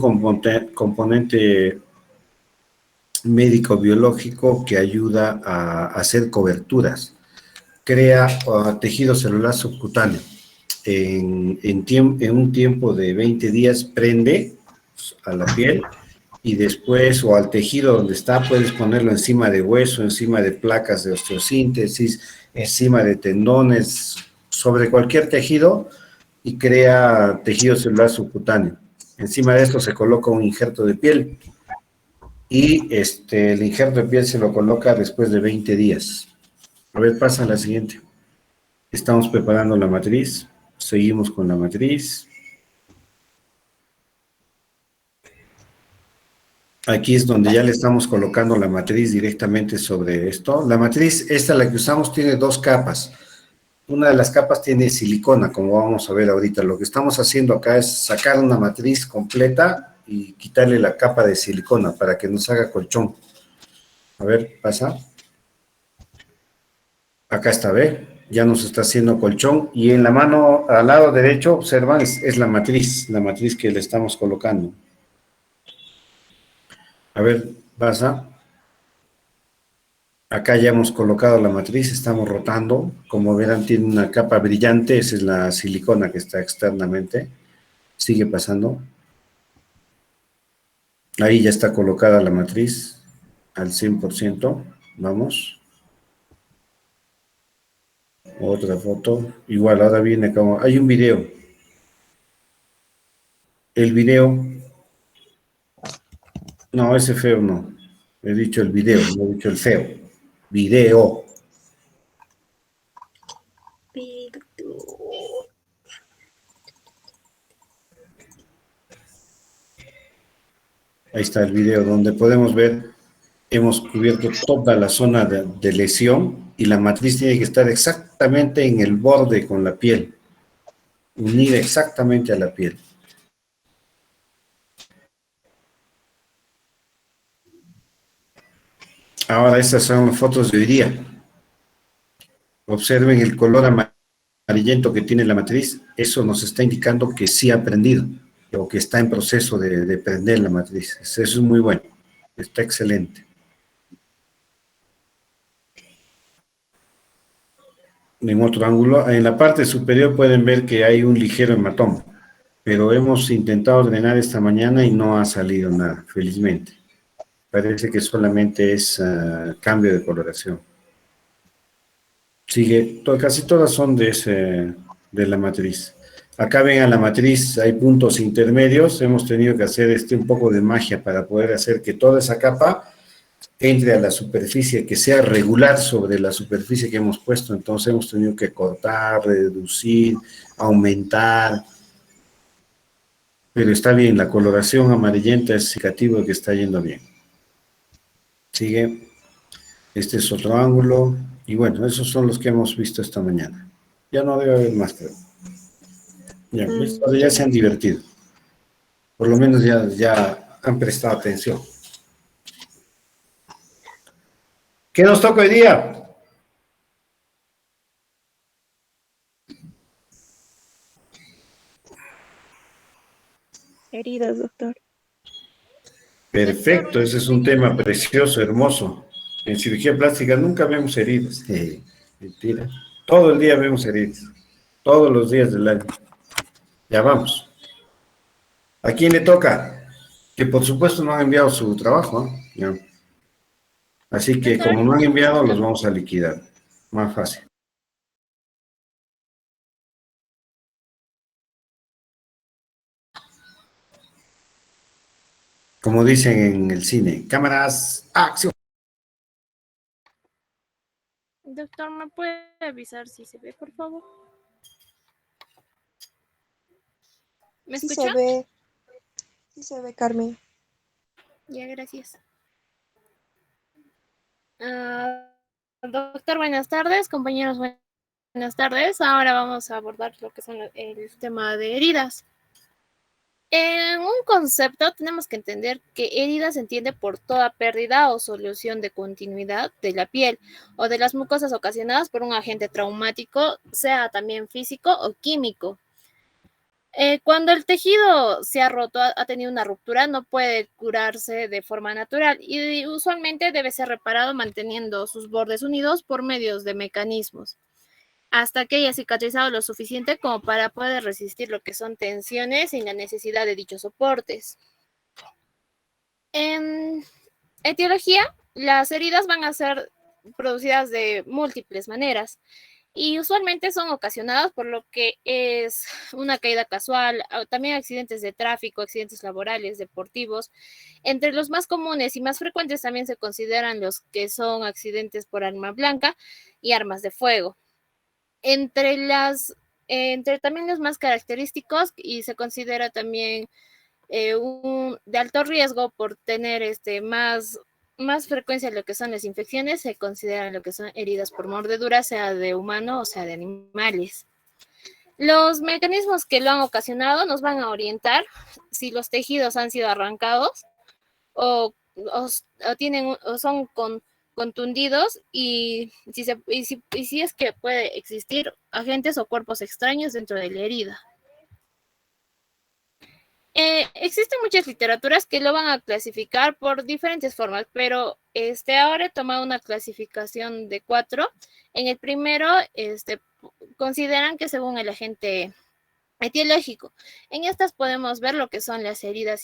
un componente médico-biológico que ayuda a hacer coberturas. Crea tejido celular subcutáneo. En un tiempo de 20 días prende a la piel y después, o al tejido donde está, puedes ponerlo encima de hueso, encima de placas de osteosíntesis, encima de tendones, sobre cualquier tejido y crea tejido celular subcutáneo. Encima de esto se coloca un injerto de piel y el injerto de piel se lo coloca después de 20 días. A ver, pasa a la siguiente. Estamos preparando la matriz, seguimos con la matriz. Aquí es donde ya le estamos colocando la matriz directamente sobre esto. La matriz, esta la que usamos, tiene dos capas. Una de las capas tiene silicona, como vamos a ver ahorita. Lo que estamos haciendo acá es sacar una matriz completa y quitarle la capa de silicona para que nos haga colchón. A ver, pasa. Acá está, ¿ve? Ya nos está haciendo colchón. Y en la mano, al lado derecho, observan, es la matriz que le estamos colocando. A ver, pasa. Acá ya hemos colocado la matriz, estamos rotando. Como verán, tiene una capa brillante, esa es la silicona que está externamente. Sigue pasando. Ahí ya está colocada la matriz al 100%. Vamos. Otra foto. Igual, ahora viene como... Hay un video. El video... No, ese feo no. He dicho el video, no he dicho el feo. Video. Ahí está el video donde podemos ver, hemos cubierto toda la zona de lesión y la matriz tiene que estar exactamente en el borde con la piel, unida exactamente a la piel. Ahora estas son fotos de hoy día. Observen el color amarillento que tiene la matriz, eso nos está indicando que sí ha prendido o que está en proceso de prender la matriz. Eso es muy bueno, está excelente. En otro ángulo, en la parte superior pueden ver que hay un ligero hematoma, pero hemos intentado drenar esta mañana y no ha salido nada, felizmente. Parece que solamente es cambio de coloración. Sigue, casi todas son de la matriz. Acá ven a la matriz, hay puntos intermedios, hemos tenido que hacer un poco de magia para poder hacer que toda esa capa entre a la superficie, que sea regular sobre la superficie que hemos puesto. Entonces hemos tenido que cortar, reducir, aumentar, pero está bien, la coloración amarillenta es indicativo de que está yendo bien. Sigue, este es otro ángulo, y bueno, esos son los que hemos visto esta mañana. Ya no debe haber más, creo. Ya se han divertido. Por lo menos ya han prestado atención. ¿Qué nos toca hoy día? Heridas, doctor. Perfecto, ese es un tema precioso, hermoso. En cirugía plástica nunca vemos heridas. Mentira. Todo el día vemos heridas. Todos los días del año. Ya vamos. ¿A quién le toca? Que por supuesto no han enviado su trabajo, ¿eh? Ya. Así que como no han enviado, los vamos a liquidar. Más fácil. Como dicen en el cine, cámaras, acción. Doctor, ¿me puede avisar si se ve, por favor? ¿Me escucha? Sí se ve, Carmen. Ya, gracias. Doctor, buenas tardes. Compañeros, buenas tardes. Ahora vamos a abordar lo que son el tema de heridas. En un concepto tenemos que entender que herida se entiende por toda pérdida o solución de continuidad de la piel o de las mucosas ocasionadas por un agente traumático, sea también físico o químico. Cuando el tejido se ha roto, ha tenido una ruptura, no puede curarse de forma natural y usualmente debe ser reparado manteniendo sus bordes unidos por medios de mecanismos hasta que haya cicatrizado lo suficiente como para poder resistir lo que son tensiones sin la necesidad de dichos soportes. En etiología, las heridas van a ser producidas de múltiples maneras y usualmente son ocasionadas por lo que es una caída casual, también accidentes de tráfico, accidentes laborales, deportivos. Entre los más comunes y más frecuentes también se consideran los que son accidentes por arma blanca y armas de fuego. Entre también los más característicos y se considera también de alto riesgo por tener más frecuencia en lo que son las infecciones, se consideran lo que son heridas por mordedura, sea de humano o sea de animales. Los mecanismos que lo han ocasionado nos van a orientar si los tejidos han sido arrancados o son contundidos y si es que puede existir agentes o cuerpos extraños dentro de la herida. Existen muchas literaturas que lo van a clasificar por diferentes formas, pero ahora he tomado una clasificación de 4. En el primero, consideran que según el agente etiológico. En estas podemos ver lo que son las heridas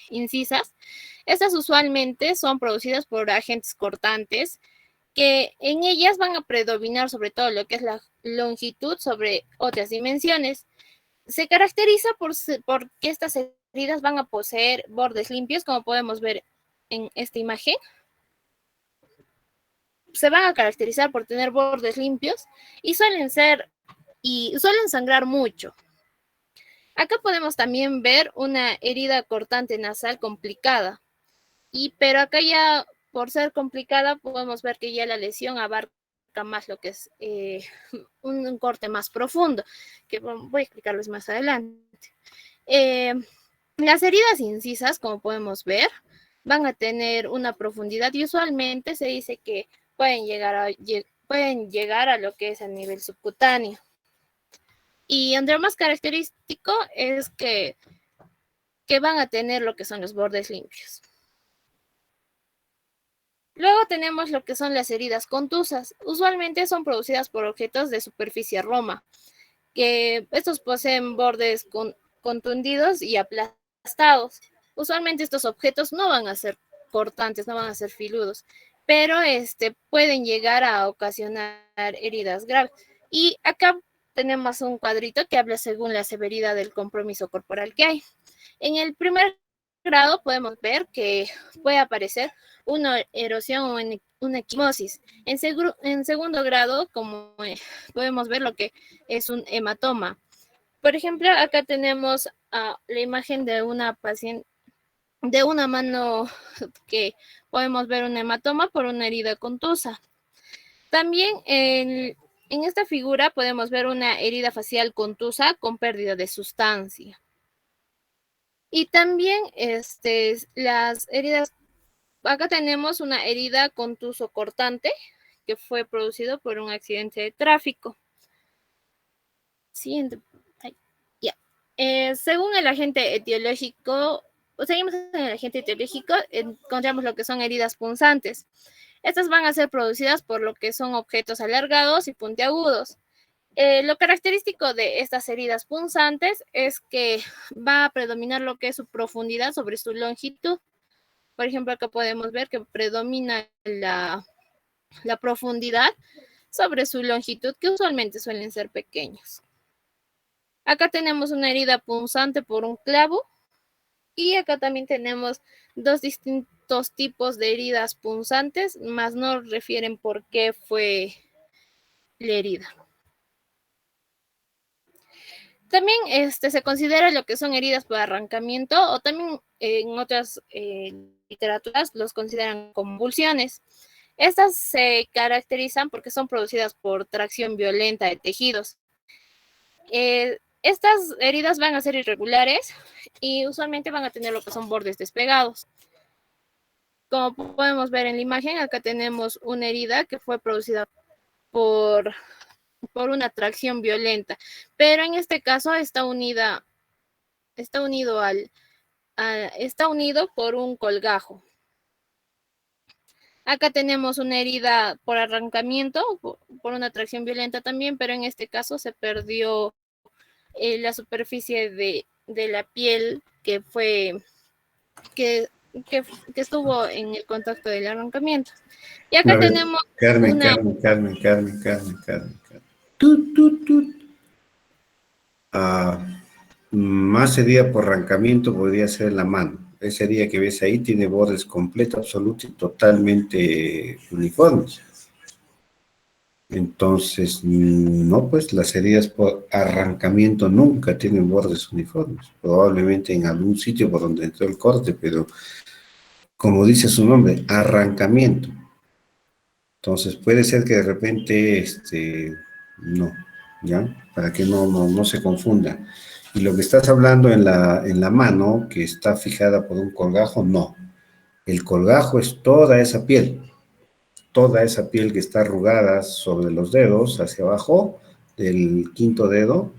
incisas. Estas usualmente son producidas por agentes cortantes, que en ellas van a predominar sobre todo lo que es la longitud sobre otras dimensiones. Se caracteriza porque estas heridas van a poseer bordes limpios, como podemos ver en esta imagen. Se van a caracterizar por tener bordes limpios y suelen sangrar mucho. Acá podemos también ver una herida cortante nasal complicada, pero acá ya por ser complicada podemos ver que ya la lesión abarca más lo que es un corte más profundo, que voy a explicarles más adelante. Las heridas incisas, como podemos ver, van a tener una profundidad y usualmente se dice que pueden llegar a lo que es a nivel subcutáneo. Y entre lo más característico es que van a tener lo que son los bordes limpios. Luego tenemos lo que son las heridas contusas. Usualmente son producidas por objetos de superficie roma, que estos poseen bordes contundidos y aplastados. Usualmente estos objetos no van a ser cortantes, no van a ser filudos, pero pueden llegar a ocasionar heridas graves. Y acá tenemos un cuadrito que habla según la severidad del compromiso corporal que hay. En el primer grado podemos ver que puede aparecer una erosión o una equimosis. En segundo grado, como podemos ver lo que es un hematoma. Por ejemplo, acá tenemos la imagen de una paciente, de una mano que podemos ver un hematoma por una herida contusa. También en esta figura podemos ver una herida facial contusa con pérdida de sustancia. Y también las heridas, acá tenemos una herida contuso cortante que fue producido por un accidente de tráfico. Siguiente. Según el agente etiológico, seguimos en el agente etiológico, encontramos lo que son heridas punzantes. Estas van a ser producidas por lo que son objetos alargados y puntiagudos. Lo característico de estas heridas punzantes es que va a predominar lo que es su profundidad sobre su longitud. Por ejemplo, acá podemos ver que predomina la profundidad sobre su longitud, que usualmente suelen ser pequeños. Acá tenemos una herida punzante por un clavo y acá también tenemos dos distintos tipos de heridas punzantes, más no refieren por qué fue la herida. También se considera lo que son heridas por arrancamiento o también en otras literaturas los consideran convulsiones. Estas se caracterizan porque son producidas por tracción violenta de tejidos. Estas heridas van a ser irregulares y usualmente van a tener lo que son bordes despegados. Como podemos ver en la imagen, acá tenemos una herida que fue producida por una tracción violenta, pero en este caso está unida está unido está unido por un colgajo. Acá tenemos una herida por arrancamiento, por una tracción violenta también, pero en este caso se perdió la superficie de la piel que fue que, que, que estuvo en el contacto del arrancamiento. Y A acá ver, tenemos Carmen, una... Carmen, Carmen, Carmen, Carmen, Carmen, Carmen. Tut, tut, tut. Ah, más herida por arrancamiento podría ser la mano. Esa herida que ves ahí tiene bordes completos, absolutos y totalmente uniformes. Entonces, no, pues las heridas por arrancamiento nunca tienen bordes uniformes. Probablemente en algún sitio por donde entró el corte, pero como dice su nombre, arrancamiento. Entonces puede ser que de repente, no, ¿ya? Para que no se confunda. Y lo que estás hablando en la mano, que está fijada por un colgajo, no. El colgajo es toda esa piel que está arrugada sobre los dedos, hacia abajo, del quinto dedo,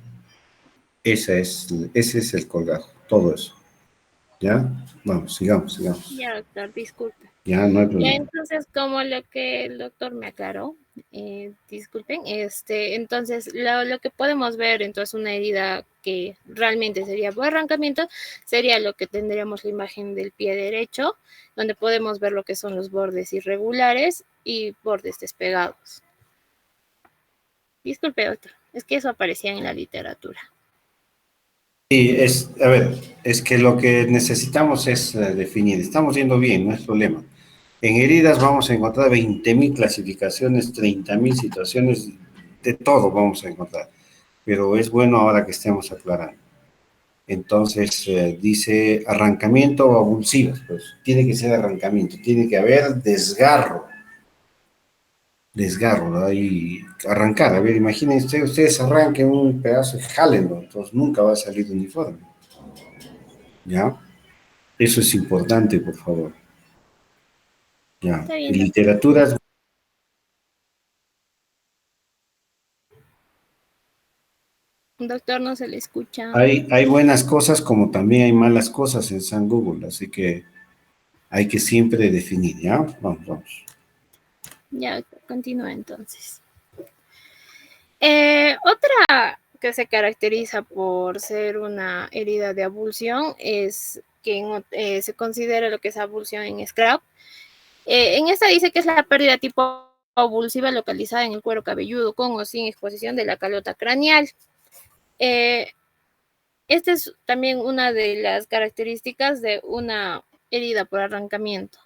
ese es el colgajo, todo eso. ¿Ya? Vamos, sigamos. Ya, doctor, disculpe. Ya, no hay Ya, problema. entonces, como lo que el doctor me aclaró, disculpen, entonces lo que podemos ver, entonces una herida que realmente sería por arrancamiento, sería lo que tendríamos la imagen del pie derecho, donde podemos ver lo que son los bordes irregulares y bordes despegados. Disculpe, doctor, es que eso aparecía en la literatura. Sí, a ver, es que lo que necesitamos es definir. Estamos yendo bien, no es problema. En heridas vamos a encontrar 20.000 clasificaciones, 30.000 situaciones, de todo vamos a encontrar. Pero es bueno ahora que estemos aclarando. Entonces, dice arrancamiento o abulsivas, pues tiene que ser arrancamiento, tiene que haber desgarro, ¿no? Y arrancar. A ver, imagínense, ustedes arranquen un pedazo y jálenlo, entonces nunca va a salir uniforme. ¿Ya? Eso es importante, por favor. Ya. Está bien, En doctor. literaturas Doctor, no se le escucha. hay buenas cosas como también hay malas cosas en San Google, así que hay que siempre definir, ¿ya? Vamos. Ya, continúa entonces. Otra que se caracteriza por ser una herida de abulsión es que se considera lo que es abulsión en Scrap. En esta dice que es la pérdida tipo abulsiva localizada en el cuero cabelludo con o sin exposición de la calota craneal. Eh, Esta es también una de las características de una herida por arrancamiento.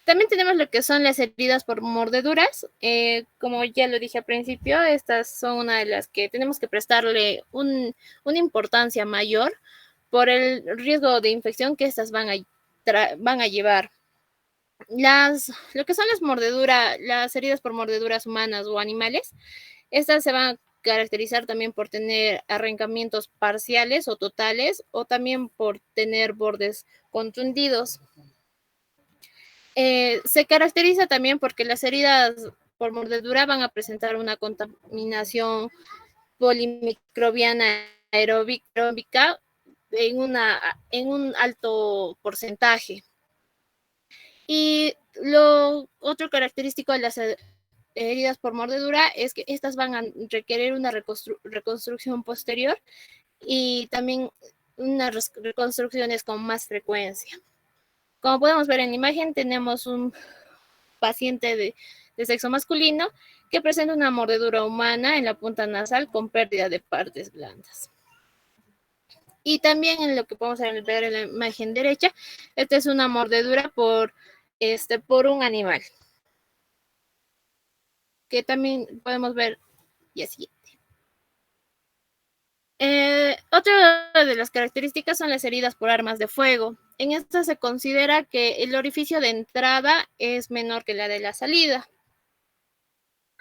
También tenemos lo que son las heridas por mordeduras. Como ya lo dije al principio, estas son una de las que tenemos que prestarle una importancia mayor por el riesgo de infección que estas van a llevar. Lo que son las heridas por mordeduras humanas o animales, estas se van a caracterizar también por tener arrancamientos parciales o totales o también por tener bordes contundidos. Se caracteriza también porque las heridas por mordedura van a presentar una contaminación polimicrobiana aeróbica en un alto porcentaje. Y lo otro característico de las heridas por mordedura es que estas van a requerir una reconstrucción posterior y también unas reconstrucciones con más frecuencia. Como podemos ver en la imagen, tenemos un paciente de sexo masculino que presenta una mordedura humana en la punta nasal con pérdida de partes blandas. Y también en lo que podemos ver en la imagen derecha, esta es una mordedura por un animal, que también podemos ver y así. Otra de las características son las heridas por armas de fuego. En esta se considera que el orificio de entrada es menor que la de la salida.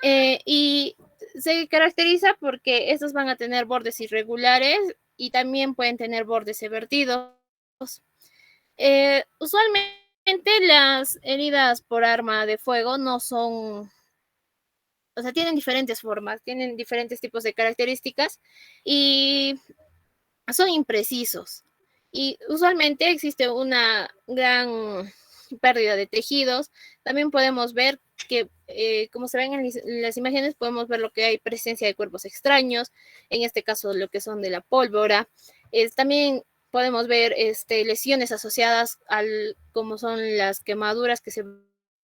Y se caracteriza porque estos van a tener bordes irregulares y también pueden tener bordes evertidos. Usualmente las heridas por arma de fuego no son o sea, tienen diferentes formas, tienen diferentes tipos de características y son imprecisos. Y usualmente existe una gran pérdida de tejidos. También podemos ver que, como se ven en las imágenes, podemos ver lo que hay presencia de cuerpos extraños, en este caso lo que son de la pólvora. También podemos ver lesiones asociadas como son las quemaduras que se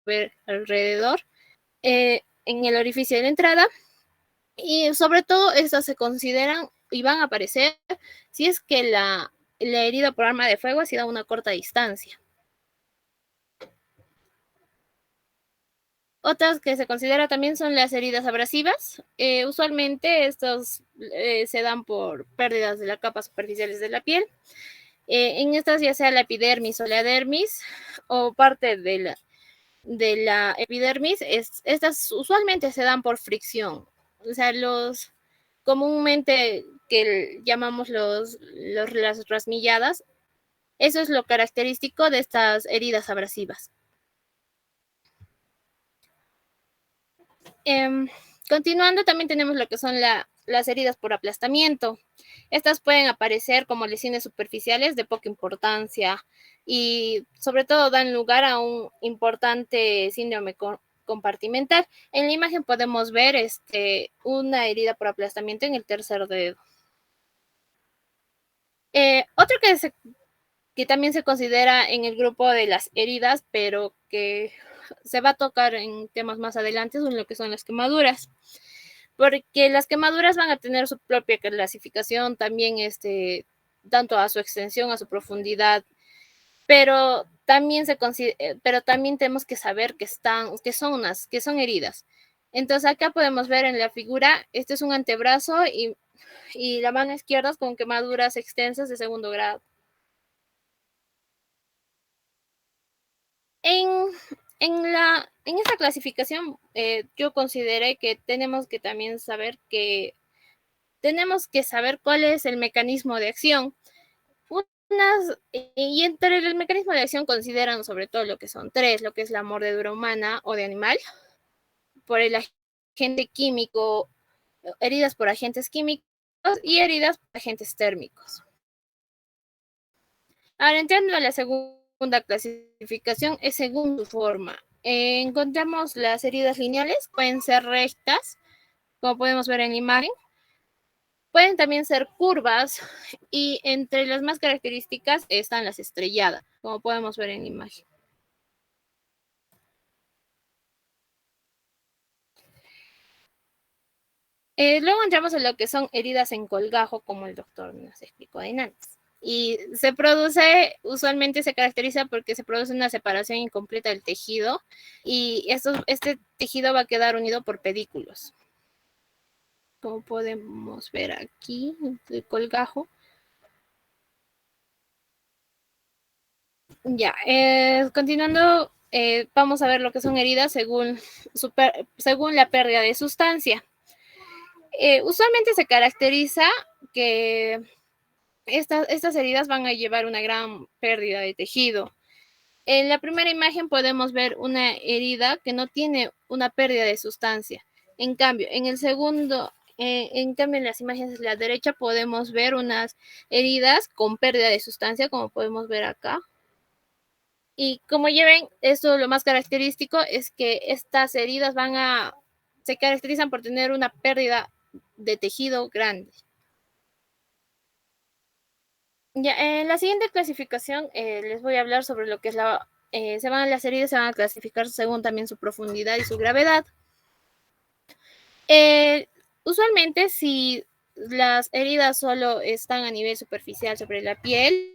ven alrededor, en el orificio de la entrada. Y sobre todo estas se consideran y van a aparecer si es que la herida por arma de fuego ha sido a una corta distancia. Otras que se considera también son las heridas abrasivas. Usualmente estos se dan por pérdidas de las capas superficiales de la piel. En estas ya sea la epidermis o la dermis o parte de la epidermis, estas usualmente se dan por fricción. O sea, los comúnmente que llamamos las rasmilladas, eso es lo característico de estas heridas abrasivas. Continuando, también tenemos lo que son las heridas por aplastamiento. Estas pueden aparecer como lesiones superficiales de poca importancia y sobre todo dan lugar a un importante síndrome compartimental. En la imagen podemos ver una herida por aplastamiento en el tercer dedo. Otro que también se considera en el grupo de las heridas, pero que se va a tocar en temas más adelante, son lo que son las quemaduras, porque las quemaduras van a tener su propia clasificación también, tanto a su extensión, a su profundidad, pero también tenemos que saber que son heridas. Entonces acá podemos ver en la figura, este es un antebrazo y la mano izquierda con quemaduras extensas de segundo grado. En esta clasificación, yo consideré que tenemos que también saber cuál es el mecanismo de acción. Y entre el mecanismo de acción consideran sobre todo lo que son tres, lo que es la mordedura humana o de animal, por el agente químico, heridas por agentes químicos y heridas por agentes térmicos. Ahora, entrando a la segunda clasificación, es según su forma. Encontramos las heridas lineales, pueden ser rectas, como podemos ver en la imagen. Pueden también ser curvas y entre las más características están las estrelladas, como podemos ver en la imagen. Luego entramos en lo que son heridas en colgajo, como el doctor nos explicó antes. Y usualmente se caracteriza porque se produce una separación incompleta del tejido y este tejido va a quedar unido por pedículos. Como podemos ver aquí, el colgajo. Ya, continuando, vamos a ver lo que son heridas según la pérdida de sustancia. Usualmente se caracteriza que estas heridas van a llevar una gran pérdida de tejido. En la primera imagen podemos ver una herida que no tiene una pérdida de sustancia. En cambio, en las imágenes de la derecha podemos ver unas heridas con pérdida de sustancia, como podemos ver acá. Y como ya ven, esto lo más característico es que estas heridas se caracterizan por tener una pérdida de tejido grande. Ya, en la siguiente clasificación les voy a hablar sobre lo que es las heridas se van a clasificar según también su profundidad y su gravedad. Usualmente, si las heridas solo están a nivel superficial sobre la piel,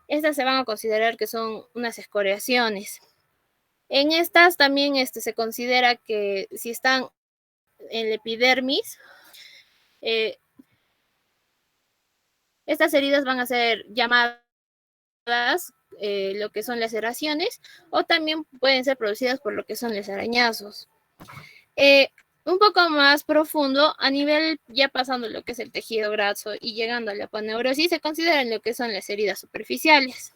estas se van a considerar que son unas escoriaciones. En estas también se considera que si están en la epidermis, estas heridas van a ser llamadas lo que son laceraciones o también pueden ser producidas por lo que son los arañazos. Un poco más profundo, a nivel ya pasando lo que es el tejido graso y llegando a la aponeurosis, se consideran lo que son las heridas superficiales.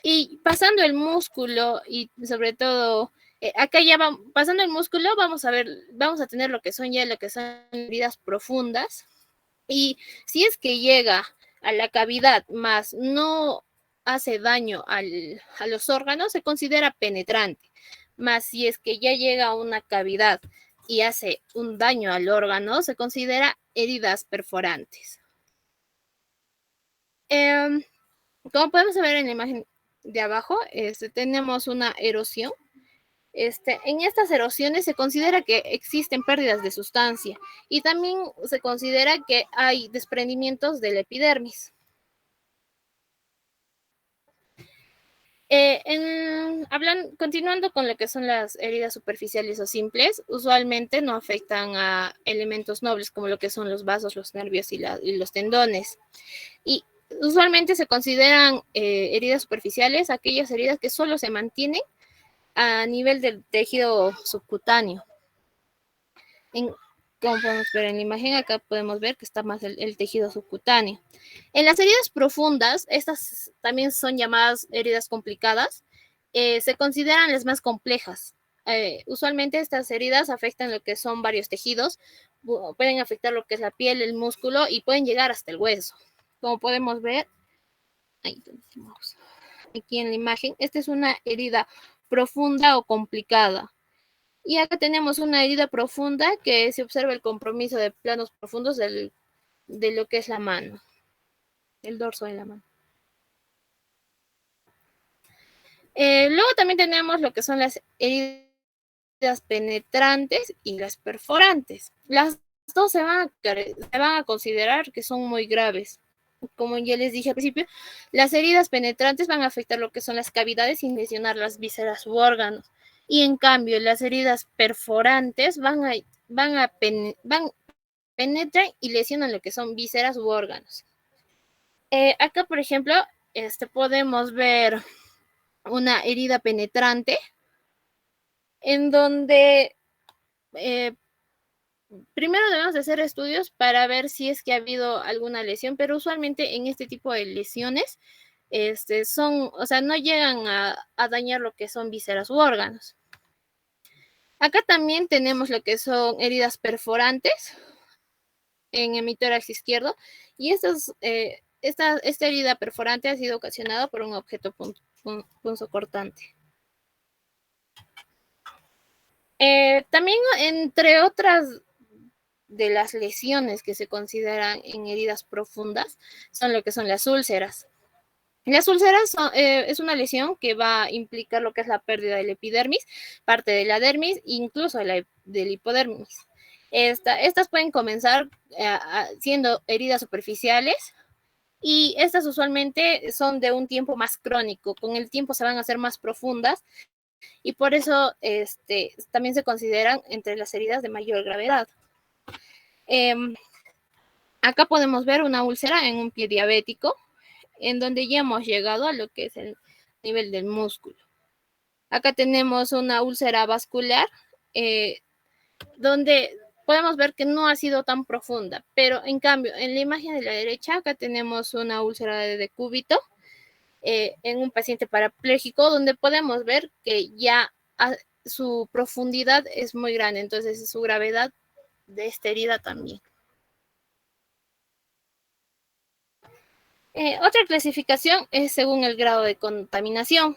Y pasando el músculo y sobre todo Acá ya pasando el músculo, vamos a tener lo que son heridas profundas. Y si es que llega a la cavidad, más no hace daño a los órganos, se considera penetrante. Más si es que ya llega a una cavidad y hace un daño al órgano, se considera heridas perforantes. Como podemos ver en la imagen de abajo, tenemos una erosión. En estas erosiones se considera que existen pérdidas de sustancia y también se considera que hay desprendimientos de la epidermis. Continuando con lo que son las heridas superficiales o simples, usualmente no afectan a elementos nobles como lo que son los vasos, los nervios y los tendones. Y usualmente se consideran heridas superficiales aquellas heridas que solo se mantienen a nivel del tejido subcutáneo. Como podemos ver en la imagen, acá podemos ver que está más el tejido subcutáneo. En las heridas profundas, estas también son llamadas heridas complicadas, se consideran las más complejas. Usualmente estas heridas afectan lo que son varios tejidos, pueden afectar lo que es la piel, el músculo y pueden llegar hasta el hueso. Como podemos ver, aquí en la imagen, esta es una herida profunda o complicada. Y acá tenemos una herida profunda que se observa el compromiso de planos profundos de lo que es la mano, el dorso de la mano. Luego también tenemos lo que son las heridas penetrantes y las perforantes. Las dos se van a considerar que son muy graves. Como ya les dije al principio, las heridas penetrantes van a afectar lo que son las cavidades sin lesionar las vísceras u órganos. Y en cambio, las heridas perforantes penetran y lesionan lo que son vísceras u órganos. Acá, por ejemplo, podemos ver una herida penetrante en donde primero debemos de hacer estudios para ver si es que ha habido alguna lesión, pero usualmente en este tipo de lesiones no llegan a dañar lo que son vísceras u órganos. Acá también tenemos lo que son heridas perforantes en el hemitórax izquierdo y esta herida perforante ha sido ocasionada por un objeto punzocortante. También, entre otras de las lesiones que se consideran en heridas profundas, son lo que son las úlceras. Las úlceras es una lesión que va a implicar lo que es la pérdida del epidermis, parte de la dermis, incluso del hipodermis. Estas pueden comenzar siendo heridas superficiales y estas usualmente son de un tiempo más crónico. Con el tiempo se van a hacer más profundas y por eso también se consideran entre las heridas de mayor gravedad. Acá podemos ver una úlcera en un pie diabético, en donde ya hemos llegado a lo que es el nivel del músculo. Acá tenemos una úlcera vascular, donde podemos ver que no ha sido tan profunda, pero en cambio, en la imagen de la derecha, acá tenemos una úlcera de decúbito en un paciente parapléjico, donde podemos ver que ya su profundidad es muy grande, entonces su gravedad de esta herida también. Otra clasificación es según el grado de contaminación.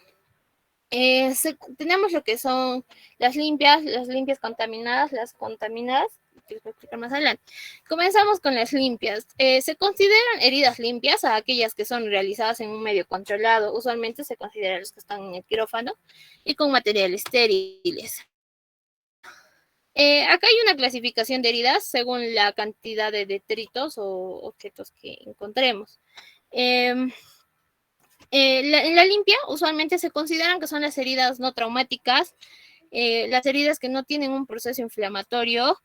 Tenemos lo que son las limpias contaminadas, las contaminadas, que les voy a explicar más adelante. Comenzamos con las limpias. Se consideran heridas limpias a aquellas que son realizadas en un medio controlado. Usualmente se consideran los que están en el quirófano y con materiales estériles. Acá hay una clasificación de heridas según la cantidad de detritos o objetos que encontremos. En la limpia usualmente se consideran que son las heridas no traumáticas, las heridas que no tienen un proceso inflamatorio,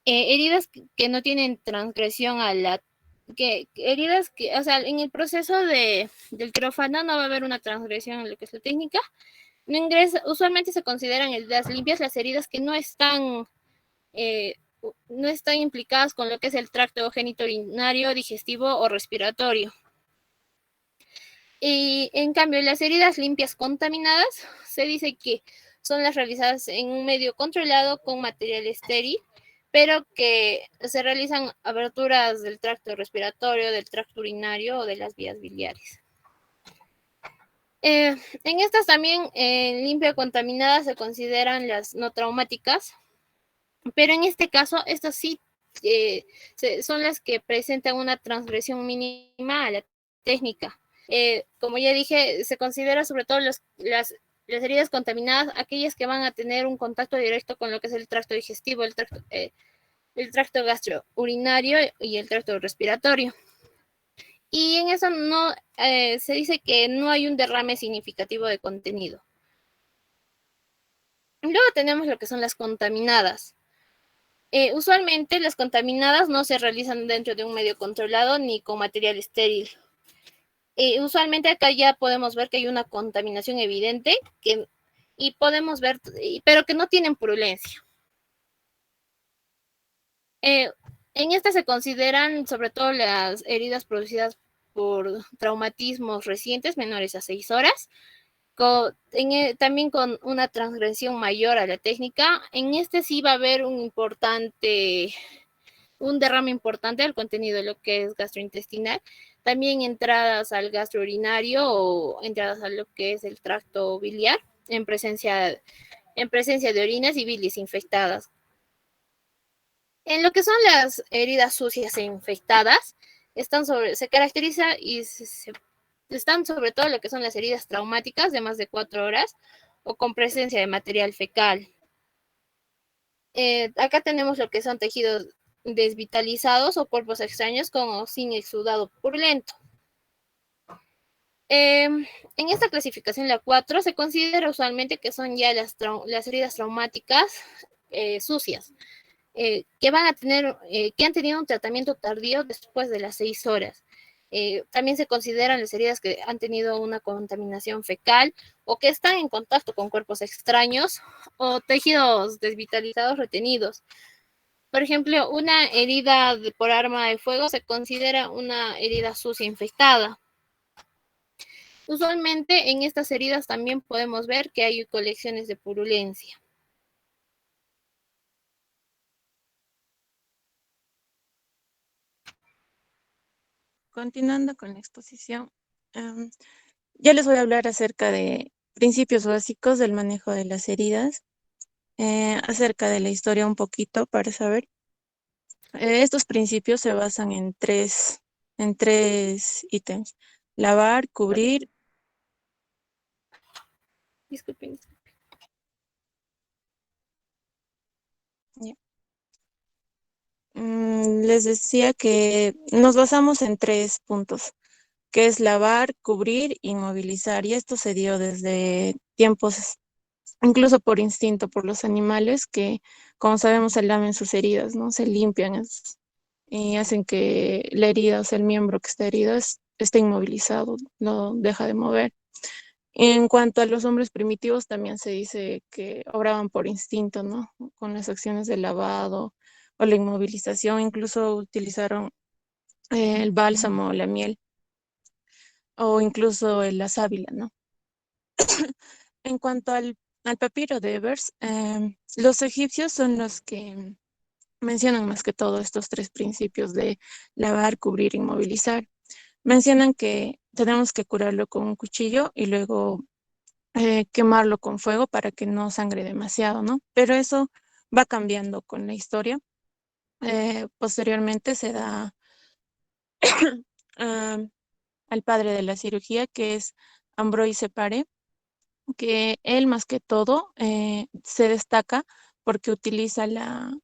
heridas que no tienen transgresión a la... heridas que, o sea, en el proceso del quirófano no va a haber una transgresión en lo que es la técnica. Usualmente se consideran heridas limpias las heridas que no están implicadas con lo que es el tracto genitourinario, digestivo o respiratorio. Y en cambio, las heridas limpias contaminadas se dice que son las realizadas en un medio controlado con material estéril, pero que se realizan aberturas del tracto respiratorio, del tracto urinario o de las vías biliares. En estas también limpia contaminadas se consideran las no traumáticas, pero en este caso, estas sí son las que presentan una transgresión mínima a la técnica. Como ya dije, se considera sobre todo las heridas contaminadas, aquellas que van a tener un contacto directo con lo que es el tracto digestivo, el tracto gastrourinario y el tracto respiratorio. Y en eso no se dice que no hay un derrame significativo de contenido. Luego tenemos lo que son las contaminadas. Usualmente las contaminadas no se realizan dentro de un medio controlado ni con material estéril. Usualmente acá ya podemos ver que hay una contaminación evidente y podemos ver, pero que no tienen purulencia. En esta se consideran sobre todo las heridas producidas por traumatismos recientes menores a 6 horas, también con una transgresión mayor a la técnica. En este sí va a haber un derrame importante del contenido de lo que es gastrointestinal, también entradas al gastrourinario o entradas a lo que es el tracto biliar en presencia de orinas y bilis infectadas. En lo que son las heridas sucias e infectadas, se caracteriza y están sobre todo lo que son las heridas traumáticas de más de 4 horas o con presencia de material fecal. Acá tenemos lo que son tejidos desvitalizados o cuerpos extraños con o sin exudado purulento. En esta clasificación, la 4, se considera usualmente que son ya las heridas traumáticas sucias, que han tenido un tratamiento tardío después de las 6 horas. También se consideran las heridas que han tenido una contaminación fecal o que están en contacto con cuerpos extraños o tejidos desvitalizados retenidos. Por ejemplo, una herida por arma de fuego se considera una herida sucia infectada. Usualmente en estas heridas también podemos ver que hay colecciones de purulencia. Continuando con la exposición, ya les voy a hablar acerca de principios básicos del manejo de las heridas, acerca de la historia un poquito para saber. Estos principios se basan en tres ítems: lavar, cubrir. Disculpen. Ya. Les decía que nos basamos en 3 puntos, que es lavar, cubrir, inmovilizar, y esto se dio desde tiempos, incluso por instinto, por los animales que, como sabemos, se lamen sus heridas, ¿no? Se limpian y hacen que la herida, o sea, el miembro que está herido, esté inmovilizado, no deja de mover. En cuanto a los hombres primitivos, también se dice que obraban por instinto, ¿no? Con las acciones de lavado o la inmovilización, incluso utilizaron el bálsamo, la miel o incluso la sábila, ¿no? En cuanto al papiro de Ebers, los egipcios son los que mencionan más que todo estos 3 principios de lavar, cubrir, inmovilizar. Mencionan que tenemos que curarlo con un cuchillo y luego quemarlo con fuego para que no sangre demasiado, ¿no? Pero eso va cambiando con la historia. Posteriormente se da al padre de la cirugía, que es Ambroise Paré, que él más que todo se destaca porque utiliza la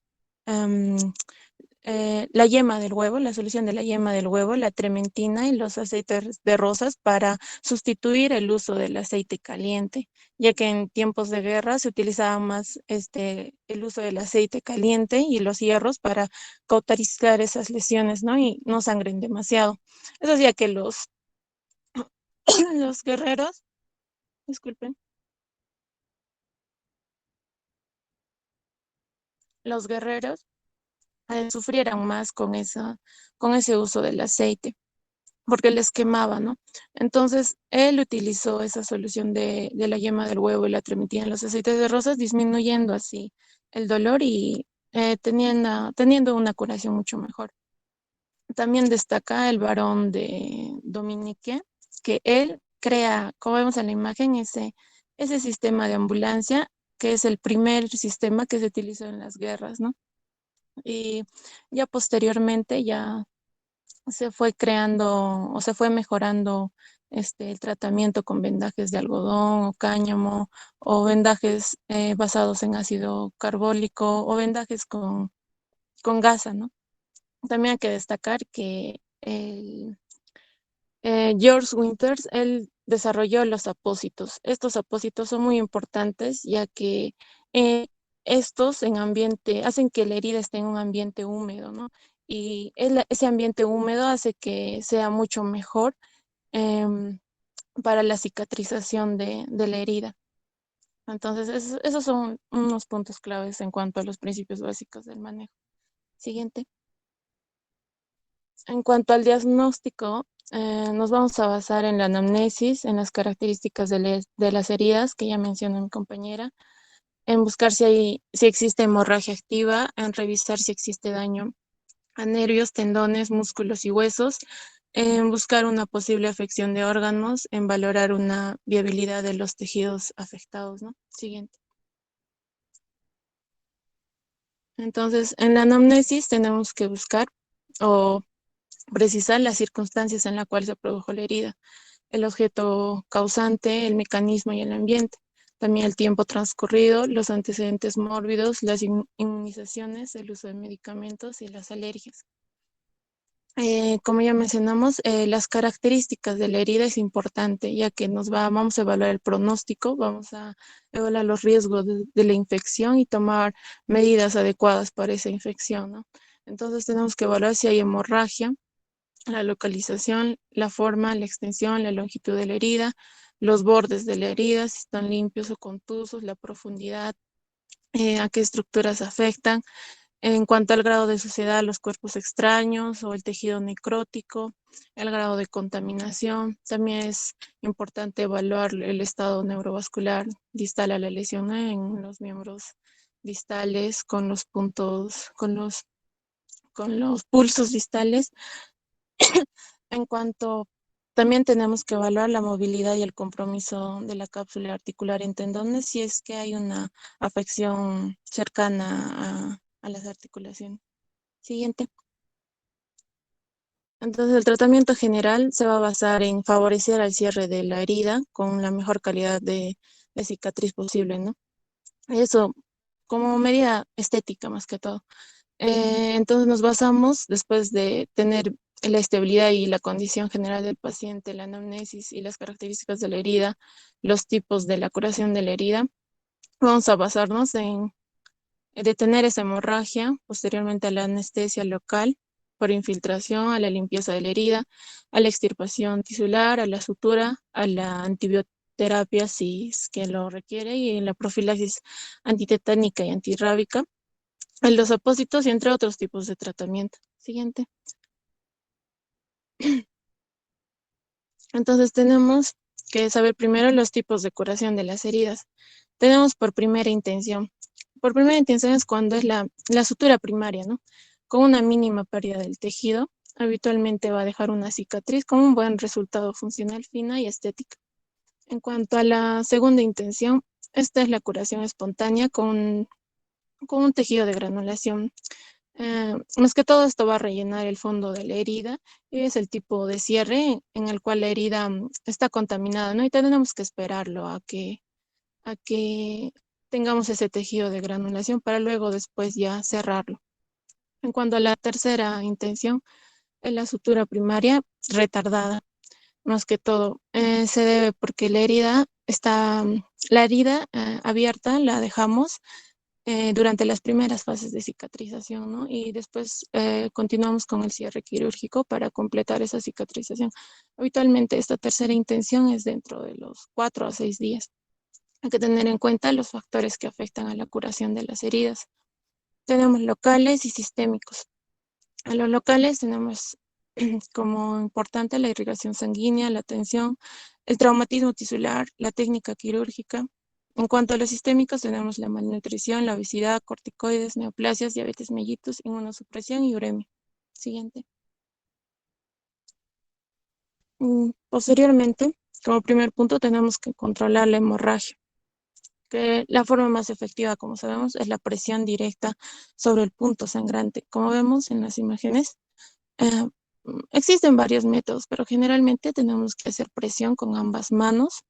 yema del huevo, la solución de la yema del huevo, la trementina y los aceites de rosas para sustituir el uso del aceite caliente, ya que en tiempos de guerra se utilizaba más el uso del aceite caliente y los hierros para cauterizar esas lesiones, ¿no? Y no sangren demasiado. Eso hacía que los guerreros, disculpen, los guerreros sufrieran más con ese uso del aceite. porque les quemaba, ¿no? Entonces, él utilizó esa solución de la yema del huevo y la transmitía en los aceites de rosas, disminuyendo así el dolor y teniendo una curación mucho mejor. También destaca el varón de Dominique, que él crea, como vemos en la imagen, ese sistema de ambulancia, que es el primer sistema que se utilizó en las guerras, ¿no? Y ya posteriormente ya se fue creando o se fue mejorando el tratamiento con vendajes de algodón o cáñamo o vendajes basados en ácido carbólico o vendajes con gasa, ¿no? También hay que destacar que George Winters, él desarrolló los apósitos. Estos apósitos son muy importantes ya que eh, estos hacen que la herida esté en un ambiente húmedo, ¿no? Y ese ambiente húmedo hace que sea mucho mejor em, para la cicatrización de la herida. Entonces, esos son unos puntos claves en cuanto a los principios básicos del manejo. Siguiente. En cuanto al diagnóstico, nos vamos a basar en la anamnesis, en las características de las heridas que ya mencionó mi compañera, en buscar si existe hemorragia activa, en revisar si existe daño a nervios, tendones, músculos y huesos, en buscar una posible afección de órganos, en valorar una viabilidad de los tejidos afectados, ¿no? Siguiente. Entonces, en la anamnesis tenemos que buscar o precisar las circunstancias en las cuales se produjo la herida, el objeto causante, el mecanismo y el ambiente. También el tiempo transcurrido, los antecedentes mórbidos, las inmunizaciones, el uso de medicamentos y las alergias. Como ya mencionamos, las características de la herida es importante, ya que vamos a evaluar el pronóstico, vamos a evaluar los riesgos de la infección y tomar medidas adecuadas para esa infección, ¿no? Entonces tenemos que evaluar si hay hemorragia, la localización, la forma, la extensión, la longitud de la herida, los bordes de la herida, si están limpios o contusos, la profundidad, a qué estructuras afectan. En cuanto al grado de suciedad, los cuerpos extraños o el tejido necrótico, el grado de contaminación. También es importante evaluar el estado neurovascular distal a la lesión, ¿no? En los miembros distales con los puntos, con los pulsos distales. En cuanto también tenemos que evaluar la movilidad y el compromiso de la cápsula articular en tendones si es que hay una afección cercana a las articulaciones. Siguiente. Entonces, el tratamiento general se va a basar en favorecer al cierre de la herida con la mejor calidad de cicatriz posible, ¿no? Eso como medida estética más que todo. Entonces nos basamos, después de tener la estabilidad y la condición general del paciente, la anamnesis y las características de la herida, los tipos de la curación de la herida, vamos a basarnos en detener esa hemorragia, posteriormente a la anestesia local por infiltración, a la limpieza de la herida, a la extirpación tisular, a la sutura, a la antibioterapia si es que lo requiere y la profilaxis antitetánica y antirrábica, en los apósitos y entre otros tipos de tratamiento. Siguiente. Entonces tenemos que saber primero los tipos de curación de las heridas. Tenemos por primera intención. Por primera intención es cuando es la sutura primaria, ¿no? Con una mínima pérdida del tejido, habitualmente va a dejar una cicatriz con un buen resultado funcional, fina y estética. En cuanto a la segunda intención, esta es la curación espontánea con un tejido de granulación. Más que todo esto va a rellenar el fondo de la herida y es el tipo de cierre en el cual la herida está contaminada, ¿no? Y tenemos que esperarlo a que tengamos ese tejido de granulación para luego después ya cerrarlo. En cuanto a la tercera intención, es la sutura primaria retardada. Más que todo, se debe porque la herida abierta la dejamos durante las primeras fases de cicatrización, ¿no? Y después continuamos con el cierre quirúrgico para completar esa cicatrización. Habitualmente esta tercera intención es dentro de los 4 a 6 días. Hay que tener en cuenta los factores que afectan a la curación de las heridas. Tenemos locales y sistémicos. En los locales tenemos como importante la irrigación sanguínea, la tensión, el traumatismo tisular, la técnica quirúrgica. En cuanto a los sistémicos, tenemos la malnutrición, la obesidad, corticoides, neoplasias, diabetes mellitus, inmunosupresión y uremia. Siguiente. Posteriormente, como primer punto, tenemos que controlar la hemorragia, que la forma más efectiva, como sabemos, es la presión directa sobre el punto sangrante. Como vemos en las imágenes, eh, existen varios métodos, pero generalmente tenemos que hacer presión con ambas manos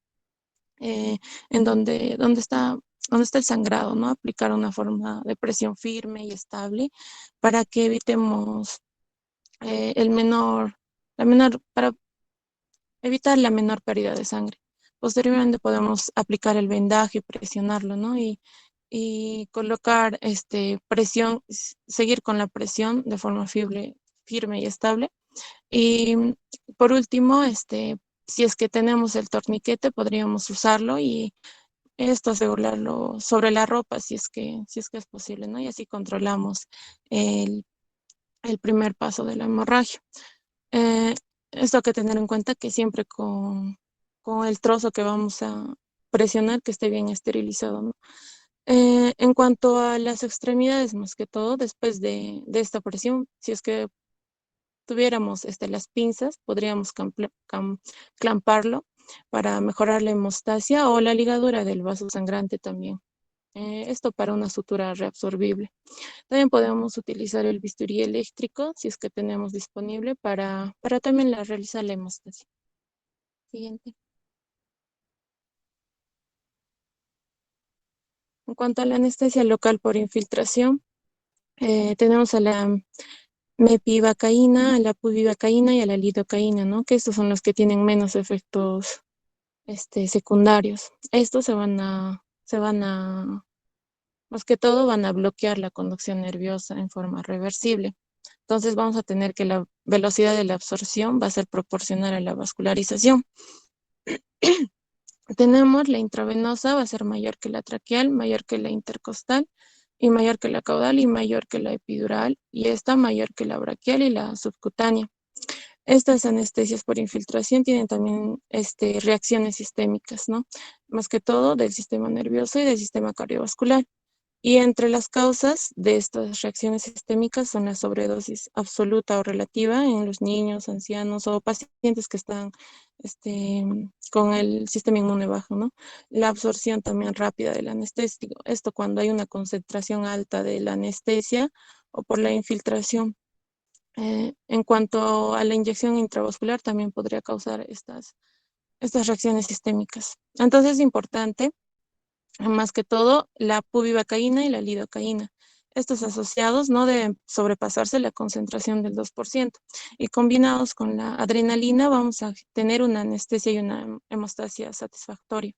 en donde está el sangrado, ¿no? Aplicar una forma de presión firme y estable para que evitemos para evitar la menor pérdida de sangre. Posteriormente podemos aplicar el vendaje, presionarlo, ¿no? Y colocar presión, seguir con la presión de forma firme y estable. Y por último, si es que tenemos el torniquete, podríamos usarlo y esto asegurarlo sobre la ropa si es que es posible, ¿no? Y así controlamos el, el primer paso de la hemorragia. Eh, Esto hay que tener en cuenta que siempre con el trozo que vamos a presionar que esté bien esterilizado, ¿no? En cuanto a las extremidades, más que todo, después de esta presión, si es que tuviéramos las pinzas, podríamos clamparlo para mejorar la hemostasia o la ligadura del vaso sangrante también. Esto para una sutura reabsorbible. También podemos utilizar el bisturí eléctrico si es que tenemos disponible para también realizar la hemostasia. Siguiente. En cuanto a la anestesia local por infiltración, tenemos a la mepivacaína, a la bupivacaína y a la lidocaína, ¿no? Que estos son los que tienen menos efectos secundarios. Estos más que todo, van a bloquear la conducción nerviosa en forma reversible. Entonces vamos a tener que la velocidad de la absorción va a ser proporcional a la vascularización. Tenemos la intravenosa, va a ser mayor que la traqueal, mayor que la intercostal y mayor que la caudal y mayor que la epidural y esta mayor que la braquial y la subcutánea. Estas anestesias por infiltración tienen también reacciones sistémicas, ¿no? Más que todo del sistema nervioso y del sistema cardiovascular. Y entre las causas de estas reacciones sistémicas son la sobredosis absoluta o relativa en los niños, ancianos o pacientes que están con el sistema inmune bajo, ¿no? La absorción también rápida del anestésico. Esto cuando hay una concentración alta de la anestesia o por la infiltración. En cuanto a la inyección intravascular, también podría causar estas reacciones sistémicas. Entonces es importante más que todo la bupivacaína y la lidocaína. Estos asociados no deben sobrepasarse la concentración del 2% y combinados con la adrenalina vamos a tener una anestesia y una hemostasia satisfactoria.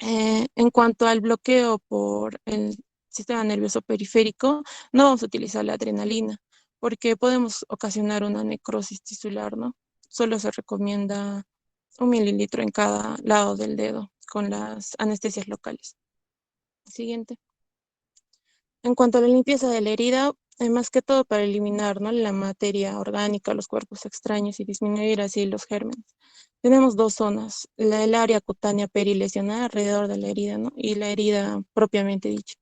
En cuanto al bloqueo por el sistema nervioso periférico, no vamos a utilizar la adrenalina porque podemos ocasionar una necrosis tisular, ¿no? Solo se recomienda 1 mililitro en cada lado del dedo con las anestesias locales. Siguiente. En cuanto a la limpieza de la herida, más que todo para eliminar, ¿no?, la materia orgánica, los cuerpos extraños y disminuir así los gérmenes. Tenemos dos zonas, el área cutánea perilesional alrededor de la herida, ¿no?, y la herida propiamente dicha.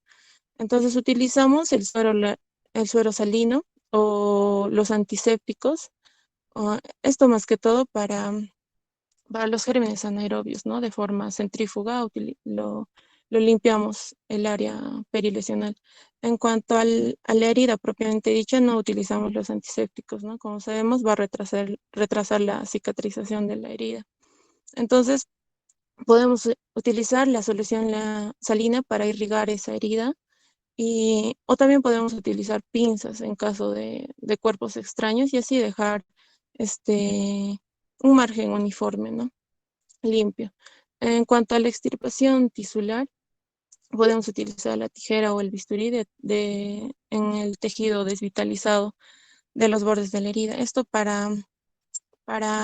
Entonces utilizamos el suero salino o los antisépticos, esto más que todo para los gérmenes anaerobios, ¿no? De forma centrífuga lo limpiamos el área perilesional. En cuanto a la herida propiamente dicha, no utilizamos los antisépticos, ¿no? Como sabemos, va a retrasar la cicatrización de la herida. Entonces, podemos utilizar la solución salina para irrigar esa herida o también podemos utilizar pinzas en caso de cuerpos extraños y así dejar un margen uniforme, ¿no?, limpio. En cuanto a la extirpación tisular, podemos utilizar la tijera o el bisturí en el tejido desvitalizado de los bordes de la herida. Esto para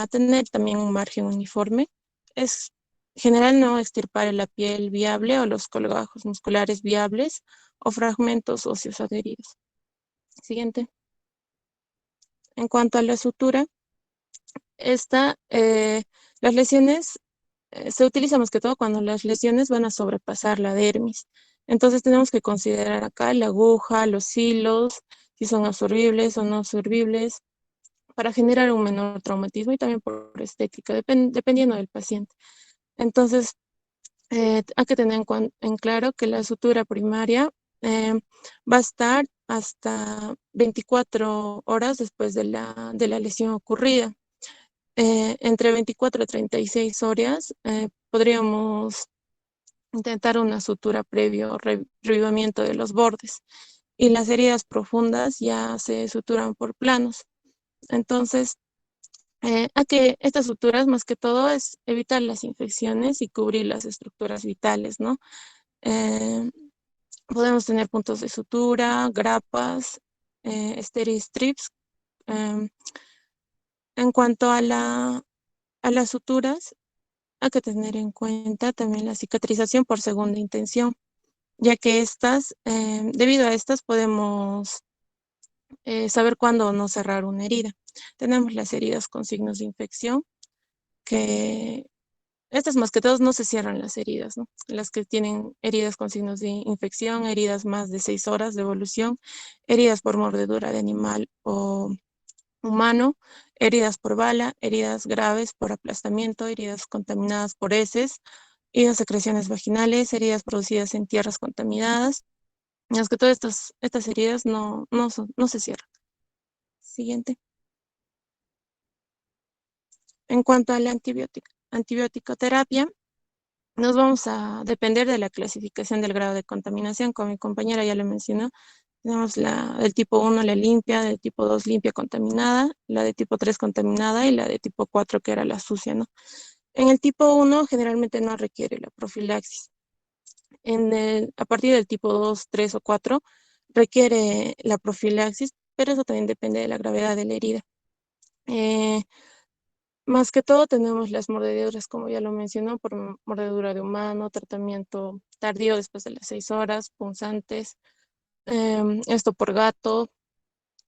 tener también un margen uniforme. Es general no extirpar la piel viable o los colgajos musculares viables o fragmentos óseos adheridos. Siguiente. En cuanto a la sutura, las lesiones se utiliza más que todo cuando las lesiones van a sobrepasar la dermis. Entonces tenemos que considerar acá la aguja, los hilos, si son absorbibles o no absorbibles, para generar un menor traumatismo y también por estética, dependiendo del paciente. Entonces, hay que tener en claro que la sutura primaria va a estar hasta 24 horas después de la lesión ocurrida. Entre 24 y 36 horas podríamos intentar una sutura previo revivimiento de los bordes. Y las heridas profundas ya se suturan por planos. Entonces, a que estas suturas más que todo es evitar las infecciones y cubrir las estructuras vitales, ¿no? Eh, Podemos tener puntos de sutura, grapas, steri-strips. En cuanto a las suturas, hay que tener en cuenta también la cicatrización por segunda intención, ya que debido a estas podemos saber cuándo no cerrar una herida. Tenemos las heridas con signos de infección, que estas más que todas no se cierran las heridas, ¿no? Las que tienen heridas con signos de infección, heridas más de 6 horas de evolución, heridas por mordedura de animal o humano, heridas por bala, heridas graves por aplastamiento, heridas contaminadas por heces, heridas secreciones vaginales, heridas producidas en tierras contaminadas. Más que todas estas heridas no se cierran. Siguiente. En cuanto a la antibiótico-terapia, nos vamos a depender de la clasificación del grado de contaminación. Como mi compañera ya lo mencionó, tenemos la del tipo 1, la limpia, del tipo 2, limpia contaminada, la de tipo 3 contaminada y la de tipo 4, que era la sucia, ¿no? En el tipo 1 generalmente no requiere la profilaxis. A partir del tipo 2, 3 o 4 requiere la profilaxis, pero eso también depende de la gravedad de la herida. Más que todo tenemos las mordeduras, como ya lo mencionó, por mordedura de humano, tratamiento tardío después de las 6 horas, punzantes, esto por gato,